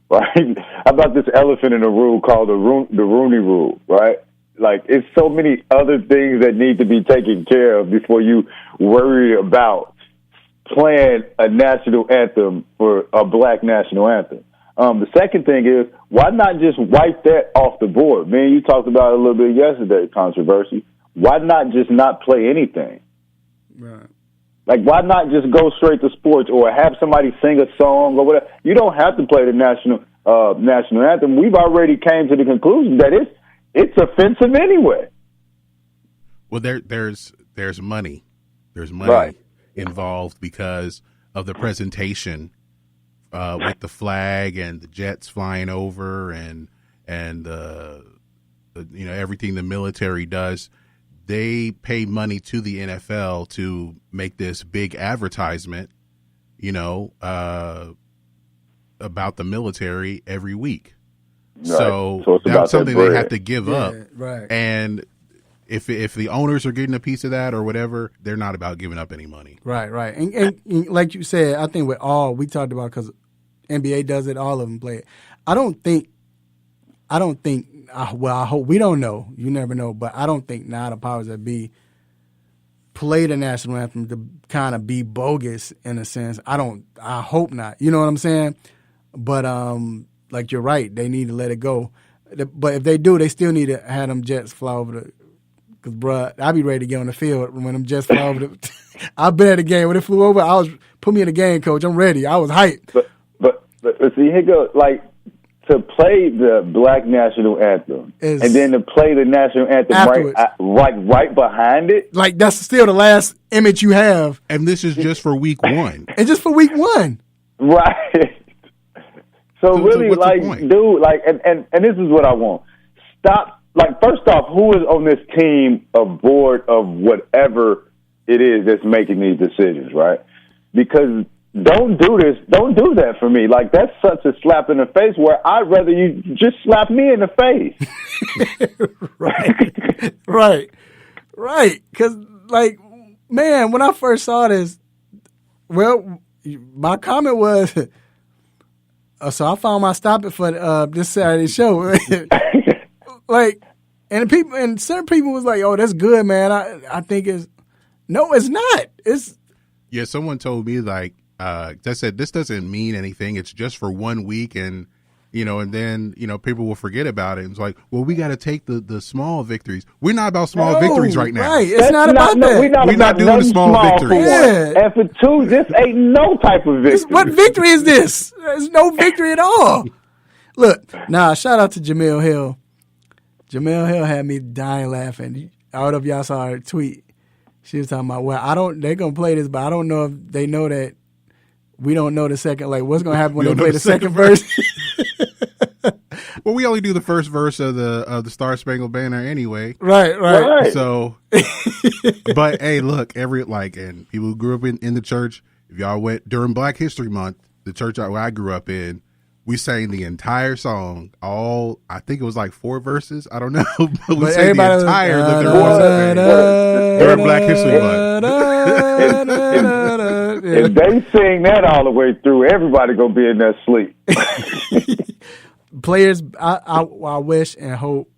Speaker 4: Right? How about this elephant in the room called the Rooney Rule, right? Like, it's so many other things that need to be taken care of before you worry about playing a national anthem for a Black national anthem. The second thing is, why not just wipe that off the board? Man, you talked about it a little bit yesterday, controversy. Why not just not play anything?
Speaker 2: Right.
Speaker 4: Like, why not just go straight to sports or have somebody sing a song or whatever? You don't have to play the national anthem. We've already came to the conclusion that it's offensive anyway.
Speaker 3: Well, there's money. There's money involved because of the presentation with the flag and the jets flying over and everything the military does. They pay money to the NFL to make this big advertisement, about the military every week. Right. So that's something they have to give up.
Speaker 2: Right.
Speaker 3: And if the owners are getting a piece of that or whatever, they're not about giving up any money.
Speaker 2: Right. And like you said, I think we talked about, because NBA does it, all of them play it. I hope, we don't know. You never know. But I don't think now the powers that be play the national anthem to kind of be bogus in a sense. I hope not. You know what I'm saying? But like you're right, they need to let it go. But if they do, they still need to have them jets fly over the. Because, bruh, I'll be ready to get on the field when them jets fly over the. I've been at the game when it flew over. Put me in the game, coach. I'm ready. I was hyped.
Speaker 4: But see, here goes, like, to play the Black national anthem and then to play the national anthem right behind it.
Speaker 2: Like, that's still the last image you have.
Speaker 3: And this is just for week one.
Speaker 2: And just for week one.
Speaker 4: Right. So really, like, dude, like, and this is what I want. Stop. Like, first off, who is on this team aboard of whatever it is that's making these decisions, right? Because don't do this. Don't do that for me. Like, that's such a slap in the face where I'd rather you just slap me in the face.
Speaker 2: Right. Because, like, man, when I first saw this, well, my comment was, so I found my stop it for this Saturday show. Like, and certain people was like, "Oh, that's good, man." I think it's not.
Speaker 3: Yeah. Someone told me, like, they said this doesn't mean anything. It's just for 1 week, and and then people will forget about it. And it's like, well, we got to take the small victories. We're not about small victories right now.
Speaker 2: Right? It's not about that.
Speaker 4: We're
Speaker 3: not doing the small victories.
Speaker 2: Yeah.
Speaker 4: And for two, this ain't no type of victory.
Speaker 2: What victory is this? There's no victory at all. Look, shout out to Jamil Hill. Jamil Hill had me dying laughing. I don't know if y'all saw her tweet. She was talking about, they're going to play this, but I don't know if they know that we don't know the second, like, what's going to happen when they play the second verse.
Speaker 3: Well, we only do the first verse of the Star Spangled Banner anyway.
Speaker 2: Right.
Speaker 3: So, but hey, look, and people who grew up in the church, if y'all went during Black History Month, the church where I grew up in, we sang the entire song. I think it was like 4 verses. I don't know, but we sang the entire during Black History Month.
Speaker 4: If they sing that all the way through, everybody gonna be in there asleep.
Speaker 2: Players, I wish and hope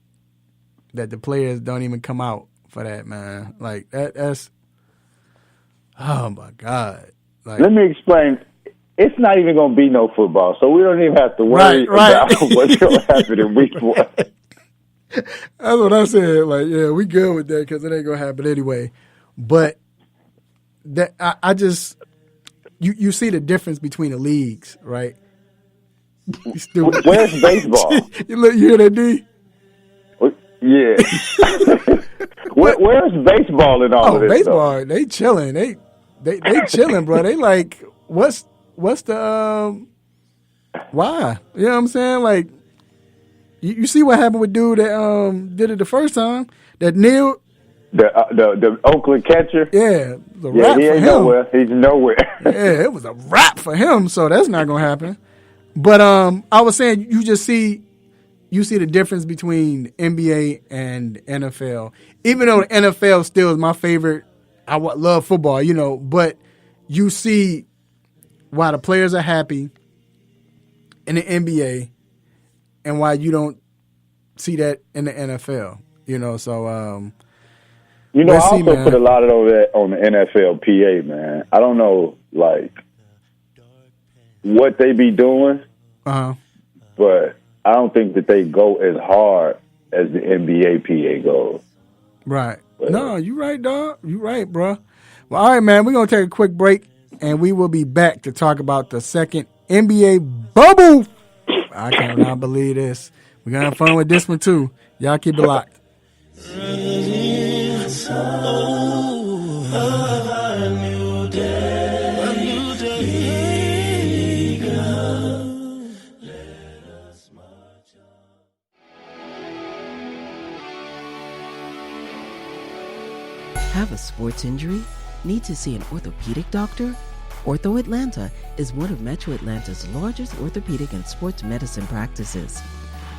Speaker 2: that the players don't even come out for that, man. Like that's oh my God. Like,
Speaker 4: let me explain. It's not even going to be no football, so we don't even have to worry about what's going to happen in week 1.
Speaker 2: That's what I said. Like, yeah, we good with that because it ain't going to happen anyway. But that I just you see the difference between the leagues, right?
Speaker 4: Where's baseball?
Speaker 2: You hear that, D?
Speaker 4: Yeah. Where's baseball in all of this?
Speaker 2: Baseball, they chilling. They chilling, bro. They like, what's the why? You know what I'm saying? Like, you see what happened with dude that did it the first time, that Neil,
Speaker 4: the Oakland catcher.
Speaker 2: Yeah, the wrap
Speaker 4: he
Speaker 2: for
Speaker 4: ain't
Speaker 2: him.
Speaker 4: nowhere. He's nowhere.
Speaker 2: Yeah, it was a wrap for him. So that's not gonna happen. But I was saying, you see the difference between NBA and NFL. Even though the NFL still is my favorite, I love football, but you see why the players are happy in the NBA and why you don't see that in the NFL, so
Speaker 4: I also put a lot of that on the NFLPA, man. I don't know, like, what they be doing, but I don't think that they go as hard as the NBA PA goes.
Speaker 2: Right. But, no, you right, dog. You right, bro. Well, all right, man, we're going to take a quick break, and we will be back to talk about the second NBA bubble. I cannot believe this. We're going to have fun with this one, too. Y'all keep it locked.
Speaker 10: Have a sports injury? Need to see an orthopedic doctor? Ortho Atlanta is one of Metro Atlanta's largest orthopedic and sports medicine practices,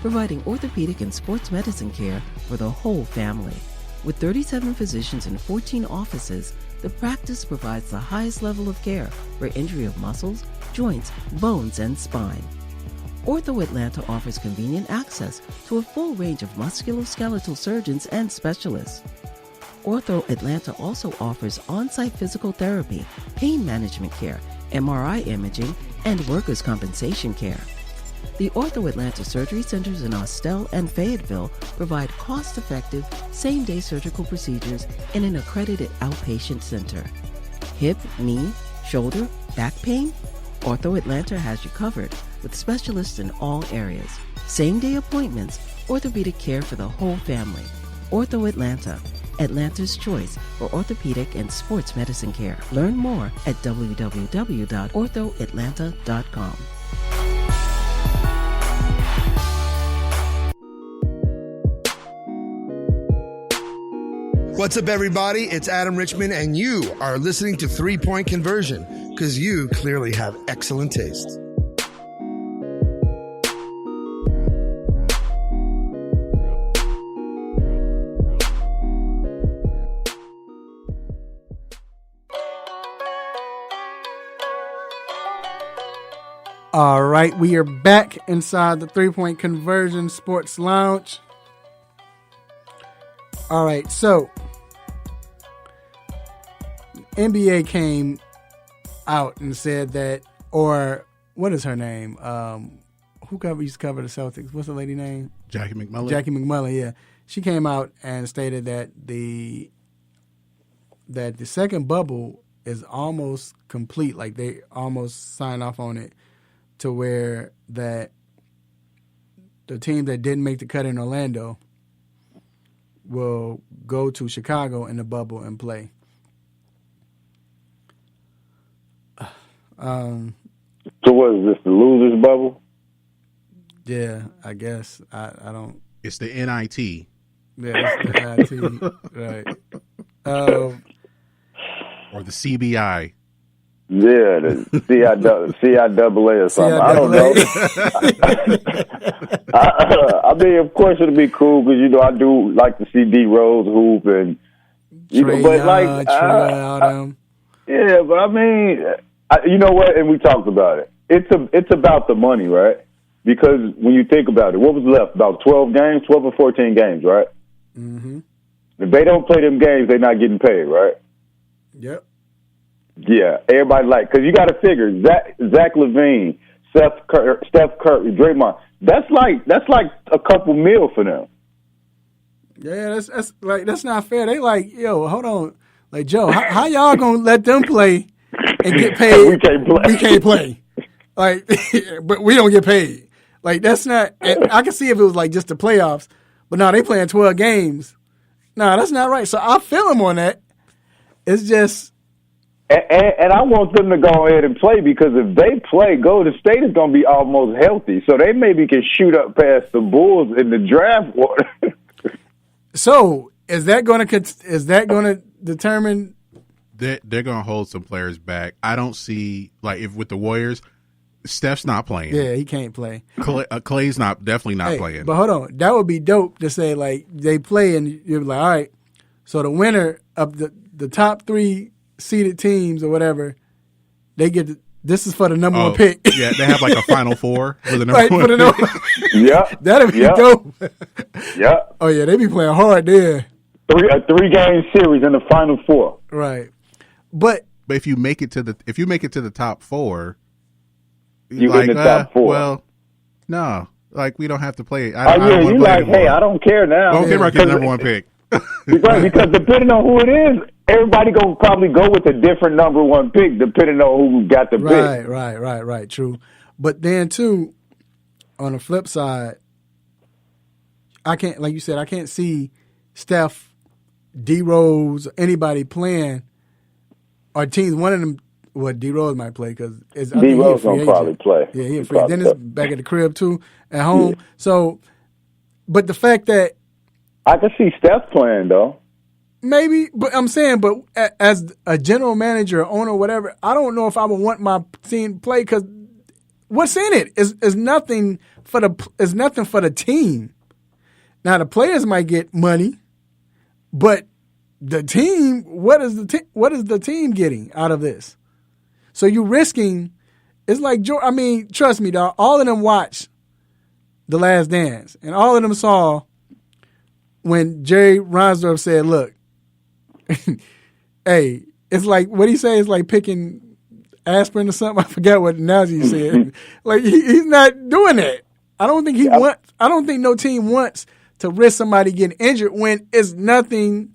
Speaker 10: providing orthopedic and sports medicine care for the whole family. With 37 physicians and 14 offices, the practice provides the highest level of care for injury of muscles, joints, bones, and spine. Ortho Atlanta offers convenient access to a full range of musculoskeletal surgeons and specialists. Ortho Atlanta also offers on-site physical therapy, pain management care, MRI imaging, and workers' compensation care. The Ortho Atlanta surgery centers in Austell and Fayetteville provide cost-effective, same-day surgical procedures in an accredited outpatient center. Hip, knee, shoulder, back pain? Ortho Atlanta has you covered with specialists in all areas. Same-day appointments, orthopedic care for the whole family. Ortho Atlanta, Atlanta's choice for orthopedic and sports medicine care. Learn more at www.orthoatlanta.com.
Speaker 19: What's up, everybody? It's Adam Richmond, and you are listening to 3 Point Conversion, because you clearly have excellent taste.
Speaker 2: All right, we are back inside the 3 Point Conversion Sports Lounge. All right, so NBA came out and said that, or what is her name? Who used to cover the Celtics? What's the lady name?
Speaker 3: Jackie McMullen.
Speaker 2: Jackie McMullen, yeah. She came out and stated that the second bubble is almost complete. Like they almost signed off on it, to where that the team that didn't make the cut in Orlando will go to Chicago in the bubble and play.
Speaker 4: So what is this, the losers bubble?
Speaker 2: Yeah, I guess. I don't.
Speaker 3: It's the NIT.
Speaker 2: Yeah, it's the NIT. Right.
Speaker 3: Or the CBI.
Speaker 4: Yeah, the CIAA or something. I don't know. I mean, of course it'll be cool because, I do like to see D Rose hoop and, but yeah, but I mean, you know what? And we talked about it. It's about the money, right? Because when you think about it, what was left? About 12 or 14 games, right?
Speaker 2: Mm-hmm.
Speaker 4: If they don't play them games, they're not getting paid, right?
Speaker 2: Yep.
Speaker 4: Yeah, everybody because you got to figure Zach LaVine, Steph Curry, Draymond. That's like a couple mil for them.
Speaker 2: Yeah, that's not fair. They like, yo, hold on, like Joe, how y'all gonna let them play and get paid?
Speaker 4: We can't play.
Speaker 2: Like, but we don't get paid. Like that's not. I can see if it was like just the playoffs, but no, they playing 12 games. No, that's not right. So I feel them on that. It's just.
Speaker 4: And I want them to go ahead and play because if they play, Golden State is going to be almost healthy. So they maybe can shoot up past the Bulls in the draft.
Speaker 2: So is that going to determine?
Speaker 3: They're going to hold some players back. I don't see, like, if with the Warriors, Steph's not playing.
Speaker 2: Yeah, he can't play.
Speaker 3: Clay's definitely not playing.
Speaker 2: But hold on. That would be dope to say, like, they play and you're like, all right, so the winner of the top 3 seeded teams or whatever, they get this is for the number 1 pick.
Speaker 3: Yeah, they have like a Final Four for the number
Speaker 2: right,
Speaker 3: 1
Speaker 2: for the
Speaker 3: pick.
Speaker 4: Yeah,
Speaker 2: that'd be dope.
Speaker 4: Yeah.
Speaker 2: Oh yeah, they be playing hard there.
Speaker 4: A 3-game series in the Final Four.
Speaker 2: Right, but
Speaker 3: if you make it to the top 4,
Speaker 4: you get in the top 4.
Speaker 3: Well, no, like we don't have to play.
Speaker 4: You like, hey, I don't care now.
Speaker 3: I don't care about the number 1 pick.
Speaker 4: Right, because depending on who it is, everybody gonna probably go with a different number 1 pick depending on who got the pick.
Speaker 2: Right. True, but then too, on the flip side, I can't, like you said, I can't see Steph, D Rose, anybody playing, or teams. One of them, D Rose might play because
Speaker 4: D Rose gonna probably play.
Speaker 2: Yeah, he's free. Then it's back at the crib too, at home. Yeah. So, but the fact that
Speaker 4: I can see Steph playing though.
Speaker 2: Maybe, but I'm saying, but as a general manager, owner, whatever, I don't know if I would want my team to play because what's in it is nothing for the team. Now the players might get money, but the team, what is the team getting out of this? So you risking. It's like, I mean, trust me, dog. All of them watched The Last Dance, and all of them saw when Jerry Reinsdorf said, "Look, hey, it's like what he say? It's like picking aspirin or something. I forgot what analogy he said. Like he's not doing that. I don't think I don't think no team wants to risk somebody getting injured when it's nothing.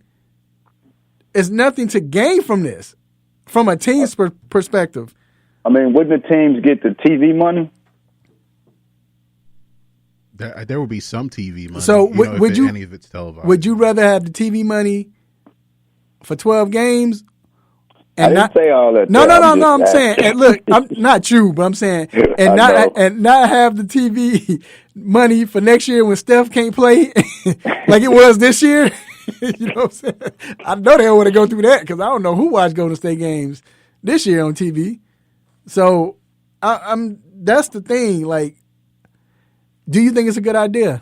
Speaker 2: It's nothing to gain from this, from a team's perspective.
Speaker 4: I mean, wouldn't the teams get the TV money?
Speaker 3: There will be some TV money.
Speaker 2: So
Speaker 3: any of it's televised.
Speaker 2: Would you rather have the TV money for 12 games?
Speaker 4: And I didn't say all that.
Speaker 2: No. I'm saying, and look, I'm not you, but I'm saying, and not have the TV money for next year when Steph can't play like it was this year. You know what I'm saying? I know they want to go through that because I don't know who watched Golden State games this year on TV. So I'm that's the thing. Like, do you think it's a good idea?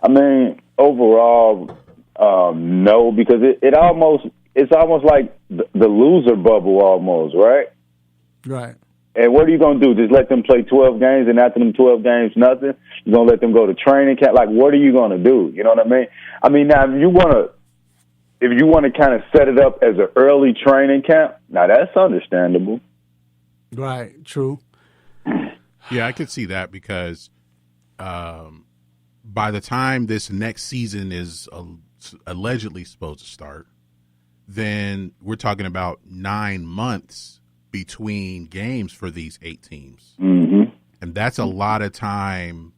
Speaker 4: I mean, overall, no, because it's almost like the loser bubble almost, right?
Speaker 2: Right.
Speaker 4: And what are you going to do? Just let them play 12 games and after them 12 games, nothing? You're going to let them go to training camp? Like, what are you going to do? You know what I mean? I mean, now, if you want to kind of set it up as an early training camp, now that's understandable.
Speaker 2: Right. True.
Speaker 3: Yeah, I could see that because by the time this next season is allegedly supposed to start, then we're talking about 9 months between games for these 8 teams.
Speaker 4: Mm-hmm.
Speaker 3: And that's a lot of time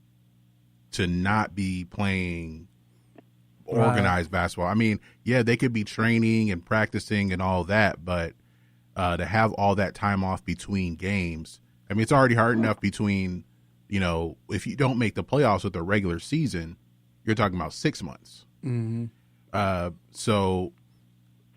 Speaker 3: to not be playing organized basketball. I mean, yeah, they could be training and practicing and all that, but to have all that time off between games, I mean, it's already hard enough between, if you don't make the playoffs with the regular season, you're talking about 6 months.
Speaker 2: Mm-hmm.
Speaker 3: So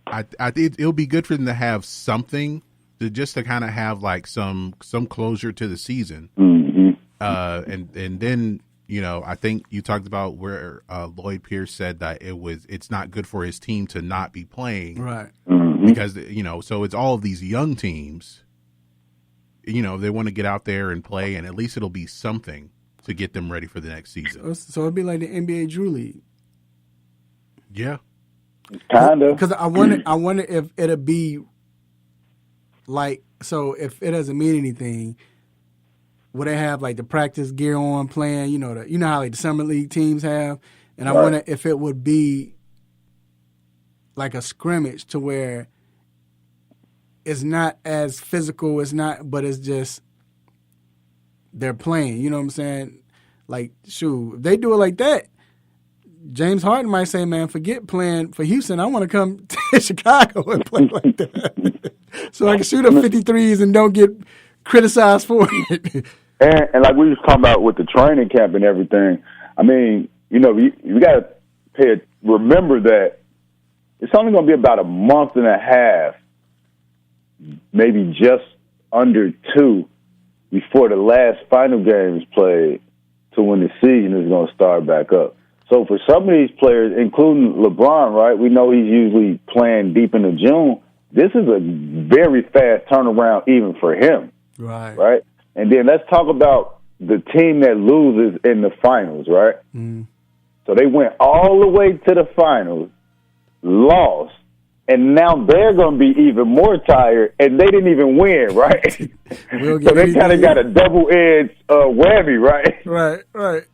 Speaker 3: I think it'll be good for them to have something to kind of have like some closure to the season.
Speaker 4: Mm-hmm.
Speaker 3: And then, I think you talked about where Lloyd Pierce said that it's not good for his team to not be playing.
Speaker 2: Right.
Speaker 4: Mm-hmm.
Speaker 3: Because, so it's all of these young teams, they want to get out there and play, and at least it'll be something to get them ready for the next season.
Speaker 2: So it'd be like the NBA Drew League.
Speaker 3: Yeah.
Speaker 4: Kind of.
Speaker 2: Because I wonder if it'll be like, so if it doesn't mean anything, would they have like the practice gear on playing, you know how like the summer league teams have? And I wonder if it would be like a scrimmage to where it's not as physical, but it's just they're playing, you know what I'm saying? Like, shoot, if they do it like that, James Harden might say, man, forget playing for Houston. I want to come to Chicago and play like that. So I can shoot up 53s and don't get criticized for it.
Speaker 4: And like we was talking about with the training camp and everything, I mean, you got to remember that it's only going to be about a month and a half, maybe just under 2, before the last final game is played to when the season is going to start back up. So for some of these players, including LeBron, right, we know he's usually playing deep into June. This is a very fast turnaround even for him. Right? And then let's talk about the team that loses in the finals, right?
Speaker 2: Mm.
Speaker 4: So they went all the way to the finals, lost, and now they're going to be even more tired, and they didn't even win, right? So they kind of got a double-edged whammy, right?
Speaker 2: Right.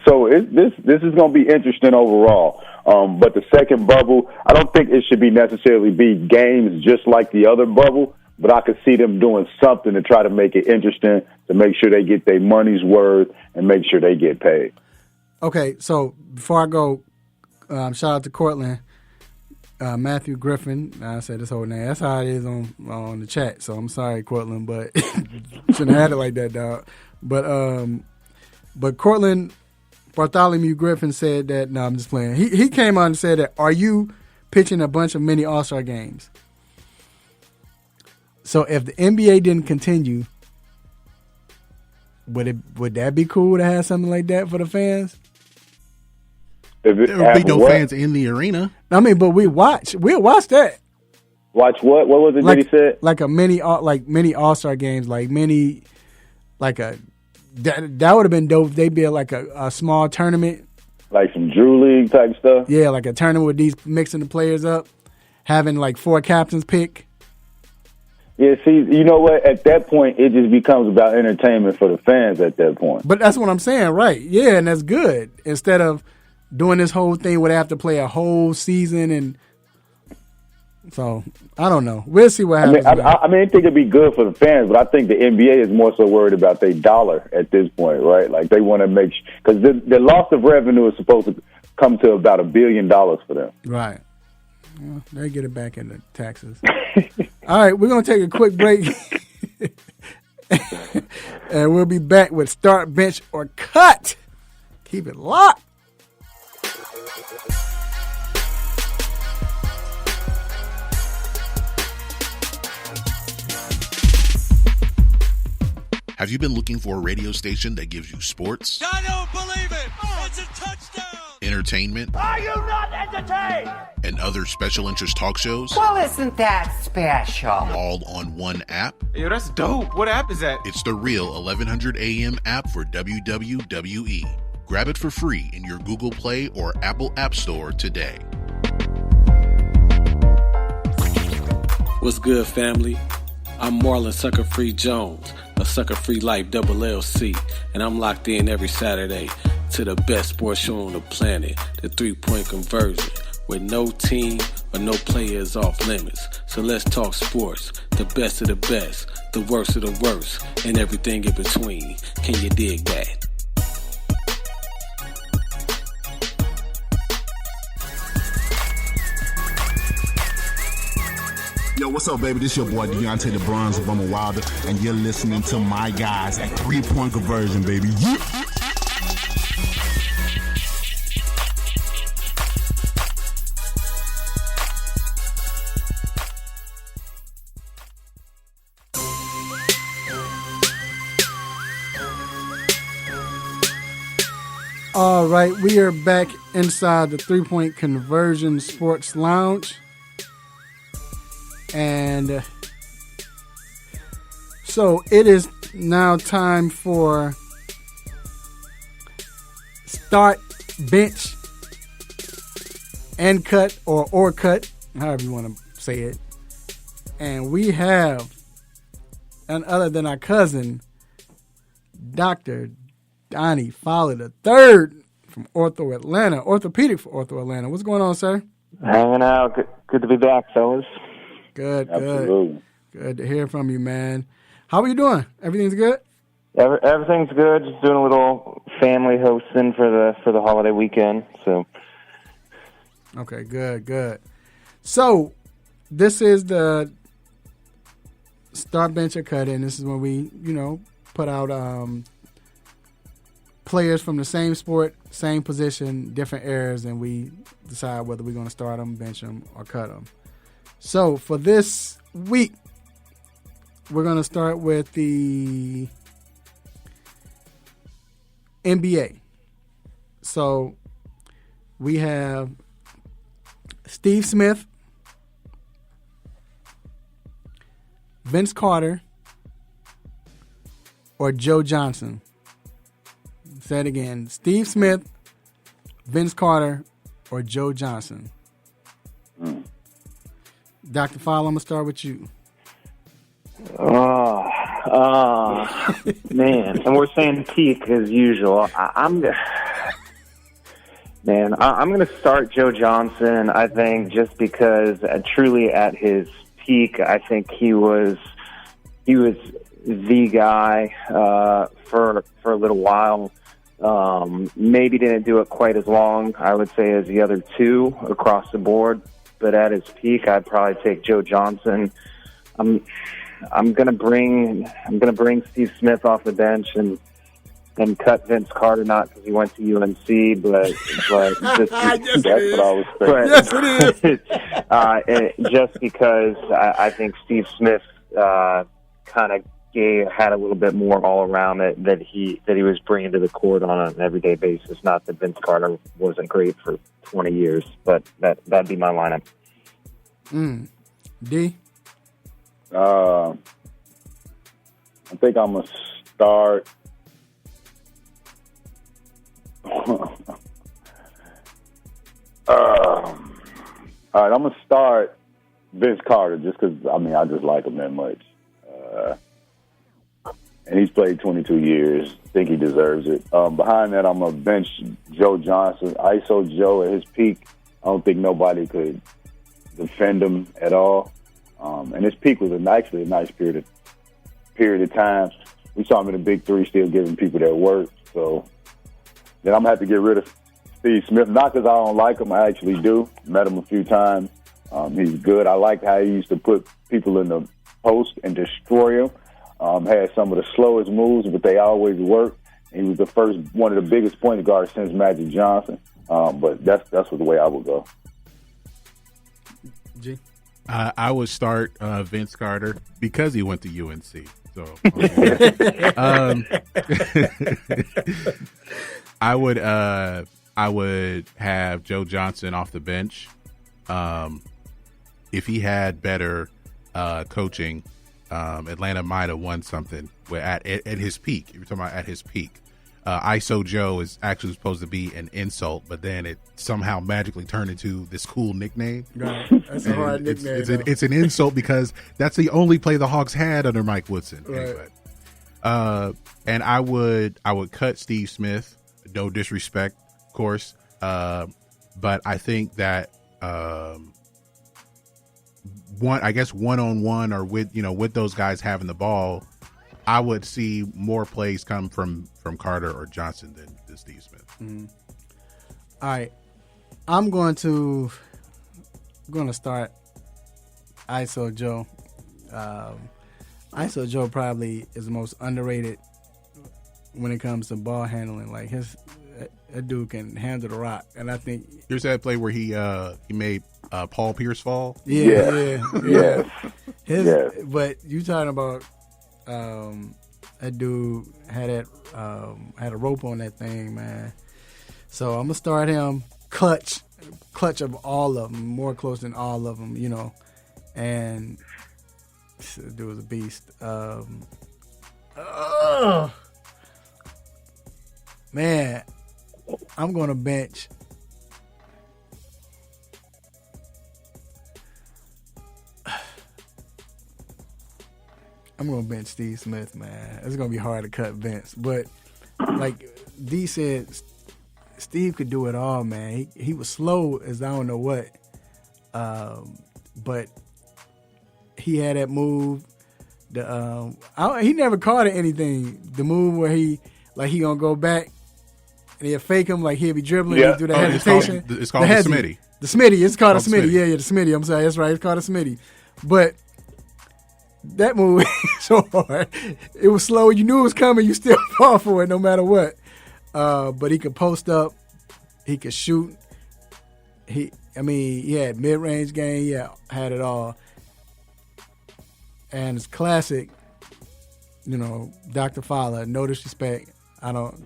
Speaker 4: So this is going to be interesting overall. But the second bubble, I don't think it should necessarily be games just like the other bubble, but I could see them doing something to try to make it interesting, to make sure they get their money's worth and make sure they get paid.
Speaker 2: Okay, so before I go, shout out to Cortland, Matthew Griffin. I said his whole name. That's how it is on the chat. So I'm sorry, Cortland, but shouldn't have had it like that, dog. But Cortland Bartholomew Griffin said that. No, I'm just playing. He came on and said that. Are you pitching a bunch of mini All-Star games? So if the NBA didn't continue, would that be cool to have something like that for the fans?
Speaker 3: There would be no fans in the arena.
Speaker 2: I mean, but we'll watch that.
Speaker 4: Watch what? What was it that he said?
Speaker 2: Like a mini All-Star games, that would have been dope if they be like a small tournament.
Speaker 4: Like some Drew League type stuff?
Speaker 2: Yeah, like a tournament with these mixing the players up, having like 4 captains pick.
Speaker 4: Yeah, see, you know what? At that point, it just becomes about entertainment for the fans at that point.
Speaker 2: But that's what I'm saying, right? Yeah, and that's good. Instead of doing this whole thing where they have to play a whole season, and so I don't know. We'll see what happens.
Speaker 4: I think it'd be good for the fans, but I think the NBA is more so worried about their dollar at this point, right? Like they want to make because the loss of revenue is supposed to come to about $1 billion for them.
Speaker 2: Right. Well, they get it back in the taxes. All right, we're going to take a quick break. And we'll be back with Start, Bench, or Cut. Keep it locked.
Speaker 3: Have you been looking for a radio station that gives you sports?
Speaker 16: I don't believe it! It's a touchdown!
Speaker 3: Entertainment?
Speaker 17: Are you not entertained?
Speaker 3: And other special interest talk shows?
Speaker 17: Well, isn't that special?
Speaker 3: All on one app?
Speaker 5: Yo, that's dope. What app is that?
Speaker 3: It's the Real 1100 AM app for WWE. Grab it for free in your Google Play or Apple App Store today.
Speaker 20: What's good, family? I'm Marlon Sucker Free Jones, a Sucker Free Life double LC, and I'm locked in every Saturday to the best sports show on the planet, the 3-point conversion, where no team or no player is off limits. So let's talk sports, the best of the best, the worst of the worst, and everything in between. Can you dig that?
Speaker 21: Yo, what's up, baby? This your boy, Deontay the Bronze of Bummer Wilder, and you're listening to my guys at 3-point conversion, baby. Yeah.
Speaker 2: All right, we are back inside the 3-point conversion sports lounge. And so it is now time for Start, Bench, and Cut, or Cut, however you want to say it. And we have none other than our cousin, Dr. Donnie Fowler III from Ortho Atlanta, orthopedic for Ortho Atlanta. What's going on, sir?
Speaker 22: Hanging out. Good to be back, fellas.
Speaker 2: Good,
Speaker 22: Absolutely.
Speaker 2: Good to hear from you, man. How are you doing? Everything's good?
Speaker 22: Everything's good. Just doing a little family hosting for the holiday weekend. So.
Speaker 2: Okay, good. So, this is the Start, Bench, or Cut, and this is when we, put out players from the same sport, same position, different eras, and we decide whether we're going to start them, bench them, or cut them. So for this week, we're going to start with the NBA. So we have Steve Smith, Vince Carter, or Joe Johnson. Say it again. Steve Smith, Vince Carter, or Joe Johnson. Dr. Fowler, I'm going to start with you.
Speaker 22: Man. And we're saying peak as usual. I'm going to start Joe Johnson, I think, just because truly at his peak, I think he was the guy for a little while. Maybe didn't do it quite as long, I would say, as the other two across the board. But at his peak, I'd probably take Joe Johnson. I'm gonna bring Steve Smith off the bench and and cut Vince Carter, not because he went to UNC, but just,
Speaker 2: Yes,
Speaker 22: that's
Speaker 2: it
Speaker 22: what I was saying.
Speaker 2: Yes, it is.
Speaker 22: And just because I think Steve Smith kind of had a little bit more all around it that he was bringing to the court on an everyday basis. Not that Vince Carter wasn't great for 20 years, but that'd be my lineup.
Speaker 2: D?
Speaker 4: I think I'm going to start. All right, I'm going to start Vince Carter just because, I just like him that much. And he's played 22 years. Think he deserves it. Behind that, I'm going to bench Joe Johnson. ISO Joe at his peak, I don't think nobody could defend him at all. And his peak was actually a nice period of time. We saw him in the Big Three still giving people that work. So then I'm going to have to get rid of Steve Smith. Not because I don't like him. I actually do. Met him a few times. He's good. I liked how he used to put people in the post and destroy them. Had some of the slowest moves, but they always work. He was one of the biggest point guards since Magic Johnson. But that's the way I would go.
Speaker 2: G?
Speaker 3: I would start Vince Carter because he went to UNC. So I would have Joe Johnson off the bench. If he had better coaching, Atlanta might have won something at his peak. You're talking about at his peak. ISO Joe is actually supposed to be an insult, but then it somehow magically turned into this cool nickname.
Speaker 2: Right. That's a hard nickname.
Speaker 3: It's an insult because that's the only play the Hawks had under Mike Woodson.
Speaker 2: Right.
Speaker 3: Anyway, and I would cut Steve Smith. No disrespect, of course, but I think that one-on-one or with those guys having the ball, I would see more plays come from Carter or Johnson than Steve Smith.
Speaker 2: Mm-hmm. All right, I'm going to start ISO Joe. ISO Joe probably is the most underrated when it comes to ball handling. Like that dude can handle the rock, and I think
Speaker 3: here's that play where he made Paul Pierce fall.
Speaker 2: Yeah.
Speaker 4: Yes.
Speaker 2: But you talking about that dude had a rope on that thing, man. So I'm gonna start him clutch of all of them, more close than all of them, and this dude was a beast. Man, I'm gonna bench. I'm going to bench Steve Smith, man. It's going to be hard to cut Vince. But like D said, Steve could do it all, man. He was slow as I don't know what. But he had that move. He never caught it anything. The move where he going to go back and he'll fake him like he'll be dribbling and do the hesitation.
Speaker 3: It's called the Smitty.
Speaker 2: The Smitty. It's called a Smitty. Yeah, the Smitty. I'm sorry. That's right. It's called a Smitty. But that move is so hard. It was slow. You knew it was coming. You still fall for it no matter what. But he could post up. He could shoot. He had mid-range game. Yeah, had it all. And it's classic, Dr. Fowler, no disrespect. I'm going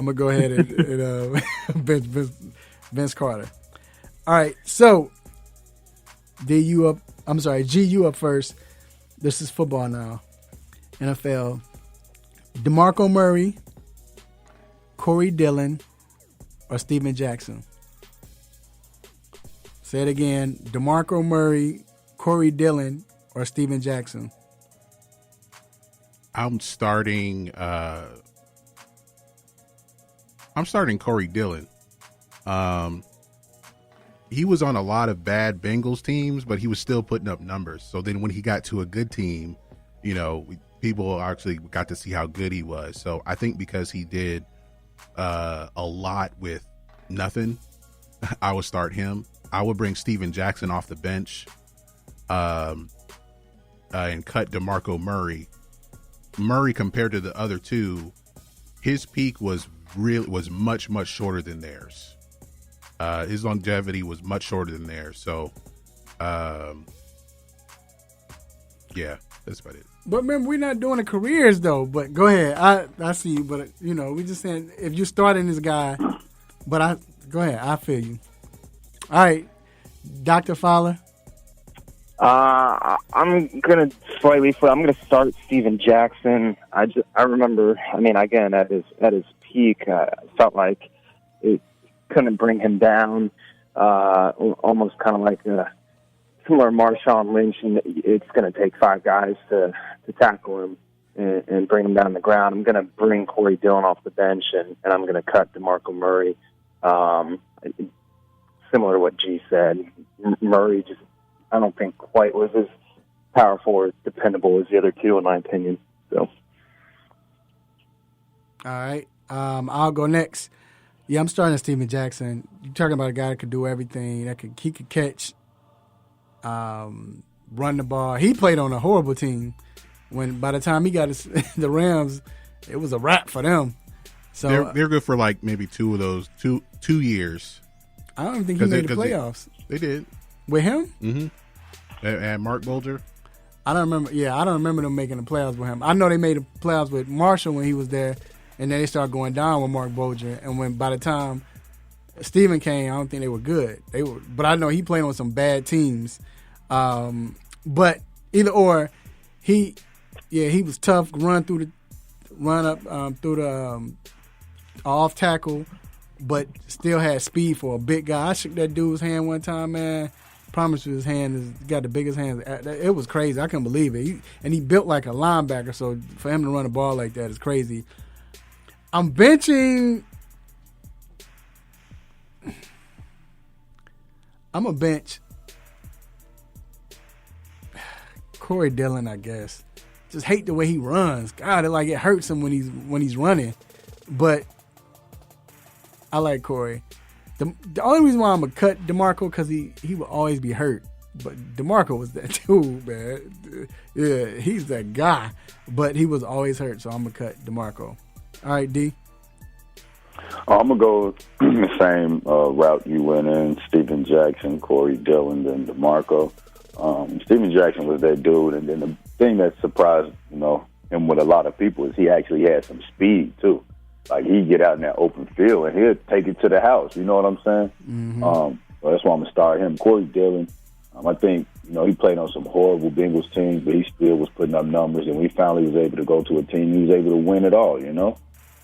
Speaker 2: to go ahead and bench Vince Carter. All right, so G, you up first. This is football now. NFL. DeMarco Murray, Corey Dillon, or Steven Jackson? Say it again. DeMarco Murray, Corey Dillon, or Steven Jackson?
Speaker 3: I'm starting Corey Dillon. He was on a lot of bad Bengals teams, but he was still putting up numbers. So then when he got to a good team, people actually got to see how good he was. So I think because he did a lot with nothing, I would start him. I would bring Steven Jackson off the bench and cut DeMarco Murray. Murray, compared to the other two, his peak was much shorter than theirs. His longevity was much shorter than theirs. So, yeah, that's about it.
Speaker 2: But remember, we're not doing the careers though. But go ahead. I see you. But we just saying if you're starting this guy. But go ahead. I feel you. All right, Dr. Fowler.
Speaker 22: I'm gonna slightly. I'm gonna start Steven Jackson. I remember. I mean, again, at his peak, I felt like it couldn't bring him down. Almost kind of like similar Marshawn Lynch, and it's going to take 5 guys to tackle him and bring him down to the ground. I'm going to bring Corey Dillon off the bench, and I'm going to cut DeMarco Murray. Similar to what G said, Murray just, I don't think quite was as powerful or dependable as the other two, in my opinion. So,
Speaker 2: all right, I'll go next. Yeah, I'm starting at Steven Jackson. You're talking about a guy that could do everything. He could catch, run the ball. He played on a horrible team. When by the time he got the Rams, it was a wrap for them. So
Speaker 3: they're good for like maybe 2 of those 2 years.
Speaker 2: I don't think he made the playoffs.
Speaker 3: They did
Speaker 2: with him.
Speaker 3: Mm-hmm. And Mark Bolger.
Speaker 2: I don't remember. Yeah, I don't remember them making the playoffs with him. I know they made the playoffs with Marshall when he was there. And then they started going down with Mark Bolger. And by the time Steven came, I don't think they were good. But I know he played on some bad teams. But either or, he was tough. Run up through the off tackle, but still had speed for a big guy. I shook that dude's hand one time, man. Promise you, his hand has got the biggest hands. It was crazy. I couldn't believe it. He built like a linebacker, so for him to run a ball like that is crazy. I'm benching. I'm a bench Corey Dillon, I guess. Just hate the way he runs. God, it hurts him when he's running. But I like Corey. The only reason why I'm gonna cut DeMarco because he will always be hurt. But DeMarco was that dude, man. Yeah, he's that guy. But he was always hurt, so I'm gonna cut DeMarco. All right, D.
Speaker 4: I'm going to go the same route you went in. Steven Jackson, Corey Dillon, then DeMarco. Steven Jackson was that dude. And then the thing that surprised, him with a lot of people is he actually had some speed, too. Like, he'd get out in that open field, and he'd take it to the house. You know what I'm saying?
Speaker 2: Mm-hmm.
Speaker 4: So that's why I'm going to start him. Corey Dillon, I think, he played on some horrible Bengals teams, but he still was putting up numbers. And when he finally was able to go to a team, he was able to win it all,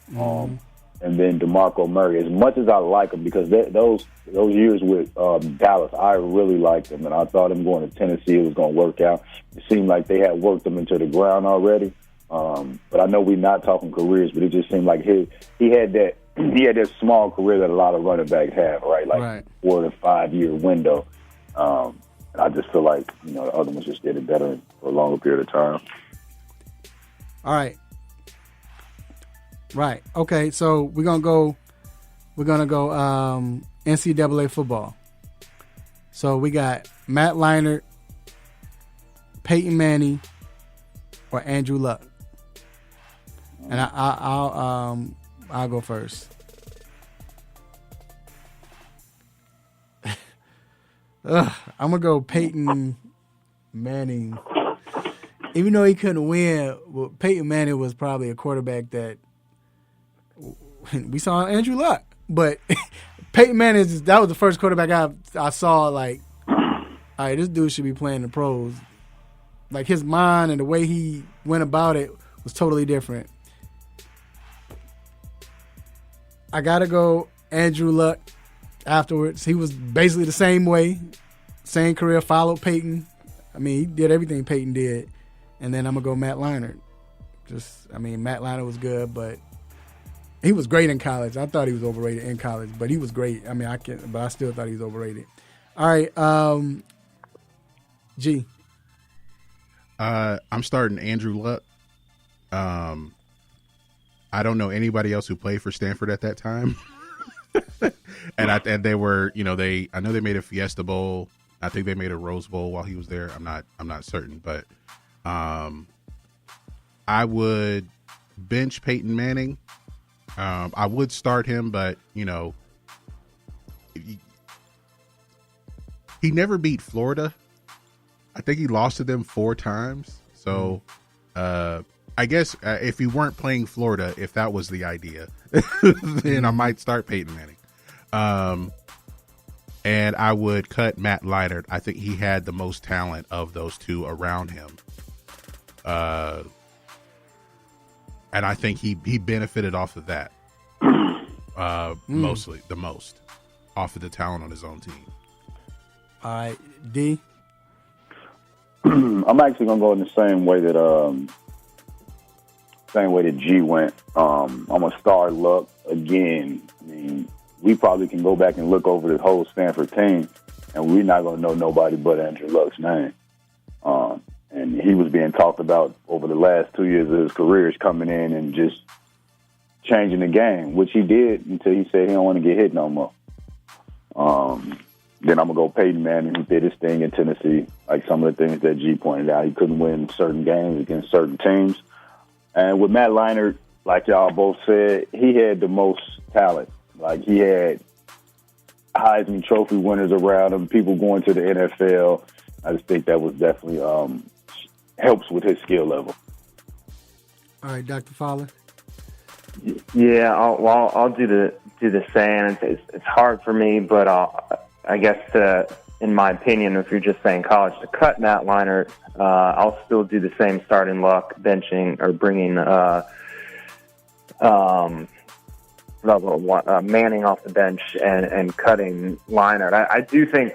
Speaker 2: Mm-hmm.
Speaker 4: And then DeMarco Murray, as much as I like him, because those years with Dallas, I really liked him, and I thought him going to Tennessee, it was going to work out. It seemed like they had worked him into the ground already. But I know we're not talking careers, but it just seemed like he had that small career that a lot of running backs have, right? Like 4 to 5 year window. And I just feel like the other ones just did it better for a longer period of time.
Speaker 2: All right. Right. Okay. So we're gonna go NCAA football. So we got Matt Leinart, Peyton Manning, or Andrew Luck. And I'll go first. I'm gonna go Peyton Manning. Even though he couldn't win, Peyton Manning was probably a quarterback that we saw Andrew Luck. But Peyton Manning, that was the first quarterback I saw, like, all right, this dude should be playing the pros. Like, his mind and the way he went about it was totally different. I got to go Andrew Luck afterwards. He was basically the same way, same career, followed Peyton. I mean, he did everything Peyton did. And then I'm going to go Matt Leinart. Matt Leinart was good, but he was great in college. I thought he was overrated in college, but he was great. But I still thought he was overrated. All right, G.
Speaker 3: I'm starting Andrew Luck. I don't know anybody else who played for Stanford at that time. and they were, I know they made a Fiesta Bowl. I think they made a Rose Bowl while he was there. I'm not certain, but I would bench Peyton Manning I would start him, but he never beat Florida. I think he lost to them 4 times. So I guess if he weren't playing Florida, if that was the idea, then I might start Peyton Manning. And I would cut Matt Leinart. I think he had the most talent of those two around him. And I think he benefited off of that. Mostly, the most. Off of the talent on his own team.
Speaker 2: All right, D?
Speaker 4: I'm actually going to go in the same way that G went. I'm going to start Luck again. I mean, we probably can go back and look over the whole Stanford team, and we're not going to know nobody but Andrew Luck's name. And he was being talked about over the last 2 years of his career as coming in and just changing the game, which he did until he said he don't want to get hit no more. Then I'm going to go Peyton Manning, who did his thing in Tennessee, like some of the things that G pointed out. He couldn't win certain games against certain teams. And with Matt Leinart, like y'all both said, he had the most talent. Like, he had Heisman Trophy winners around him, people going to the NFL. I just think that was definitely helps with his skill level.
Speaker 2: All right, Dr. Fowler.
Speaker 22: Yeah, I'll do the same. It's hard for me, but I guess in my opinion, if you're just saying college, to cut Matt Leinart, I'll still do the same starting Luck, benching or bringing Manning off the bench and cutting Leinart. I do think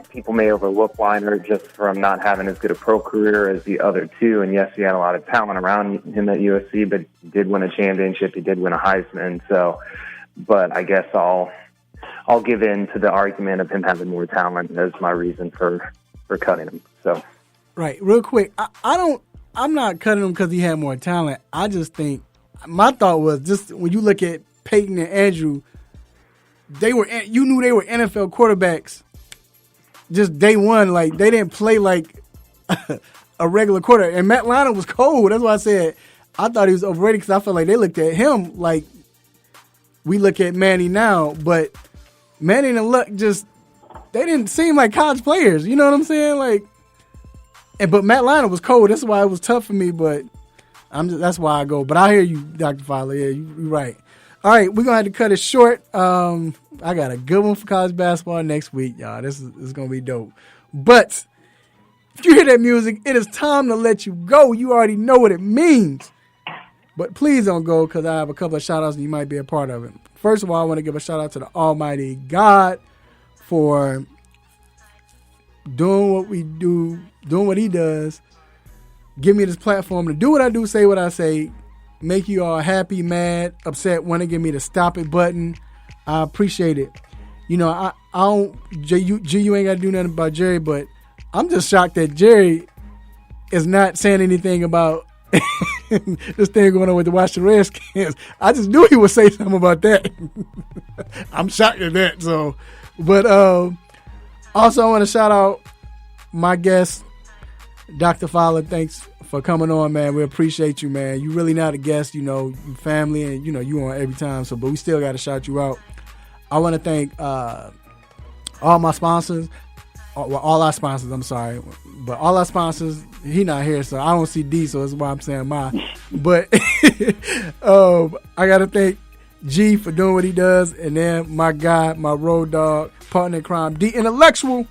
Speaker 22: people may overlook Leinart just from not having as good a pro career as the other two. And yes, he had a lot of talent around him at USC, but he did win a championship. He did win a Heisman. So, but I guess I'll give in to the argument of him having more talent as my reason for cutting him. So,
Speaker 2: right, real quick, I'm not cutting him because he had more talent. I just think my thought was just when you look at Peyton and Andrew, you knew they were NFL quarterbacks. Just day one, like they didn't play like a regular quarterback. And Matt Leinart was cold. That's why I said I thought he was overrated because I felt like they looked at him like we look at Manny now, but Manning and Luck they didn't seem like college players. You know what I'm saying? Like, but Matt Leinart was cold. That's why it was tough for me. But that's why I go. But I hear you, Dr. Fowler. Yeah, you're right. All right, we're gonna have to cut it short. I got a good one for college basketball next week, y'all. This is gonna be dope. But if you hear that music, it is time to let you go. You already know what it means. But please don't go because I have a couple of shout-outs and you might be a part of it. First of all, I want to give a shout-out to the Almighty God for doing what we do, doing what he does, give me this platform to do what I do, say what I say, make you all happy, mad, upset, want to give me the stop it button. I appreciate it. You know, I don't, you ain't got to do nothing about Jerry, but I'm just shocked that Jerry is not saying anything about this thing going on with the Washington Redskins. I just knew he would say something about that. I'm shocked at that. So, but also I want to shout out my guest, Dr. Fowler. Thanks for coming on, man. We appreciate you, man. You really not a guest, you know, you family, and you know you on every time. So, but we still got to shout you out. I want to thank all my sponsors. Well, all our sponsors, I'm sorry. But all our sponsors, he not here, so I don't see D, so that's why I'm saying my. But I got to thank G for doing what he does, and then my guy, my road dog, partner in crime, D Intellectual.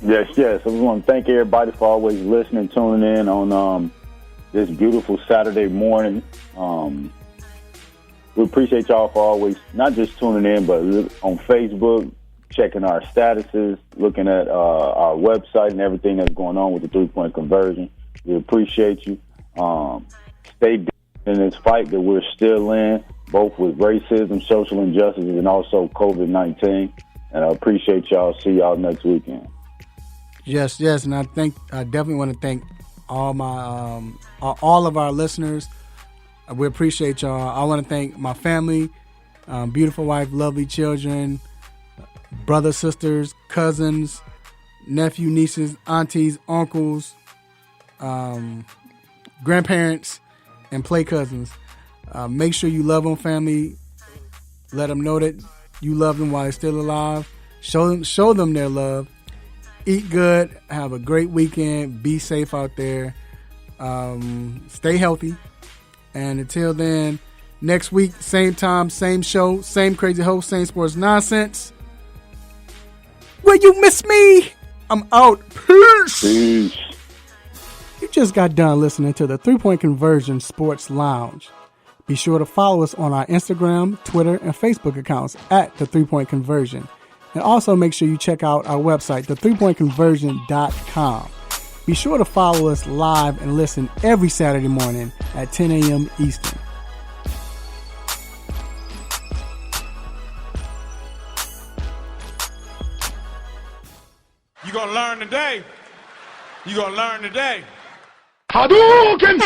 Speaker 4: Yes. I just want to thank everybody for always listening, tuning in on this beautiful Saturday morning. We appreciate y'all for always not just tuning in, but on Facebook, checking our statuses, looking at our website and everything that's going on with the three-point conversion. We appreciate you. Stay in this fight that we're still in, both with racism, social injustices, and also COVID-19. And I appreciate y'all. See y'all next weekend.
Speaker 2: Yes, and I definitely want to thank all of our listeners. We appreciate y'all. I want to thank my family, beautiful wife, lovely children, brothers, sisters, cousins, nephew, nieces, aunties, uncles, grandparents, and play cousins. Make sure you love them, family. Let them know that you love them while they're still alive. Show them their love. Eat good. Have a great weekend. Be safe out there. Stay healthy. And until then, next week, same time, same show, same crazy host, same sports nonsense. Will you miss me? I'm out. Peace. You just got done listening to the 3-Point Conversion Sports Lounge. Be sure to follow us on our Instagram, Twitter, and Facebook accounts at The 3-Point Conversion. And also make sure you check out our website, the3pointconversion.com. Be sure to follow us live and listen every Saturday morning at 10 a.m. Eastern.
Speaker 6: You're going to learn today. You're going to learn today.
Speaker 21: Hadouken!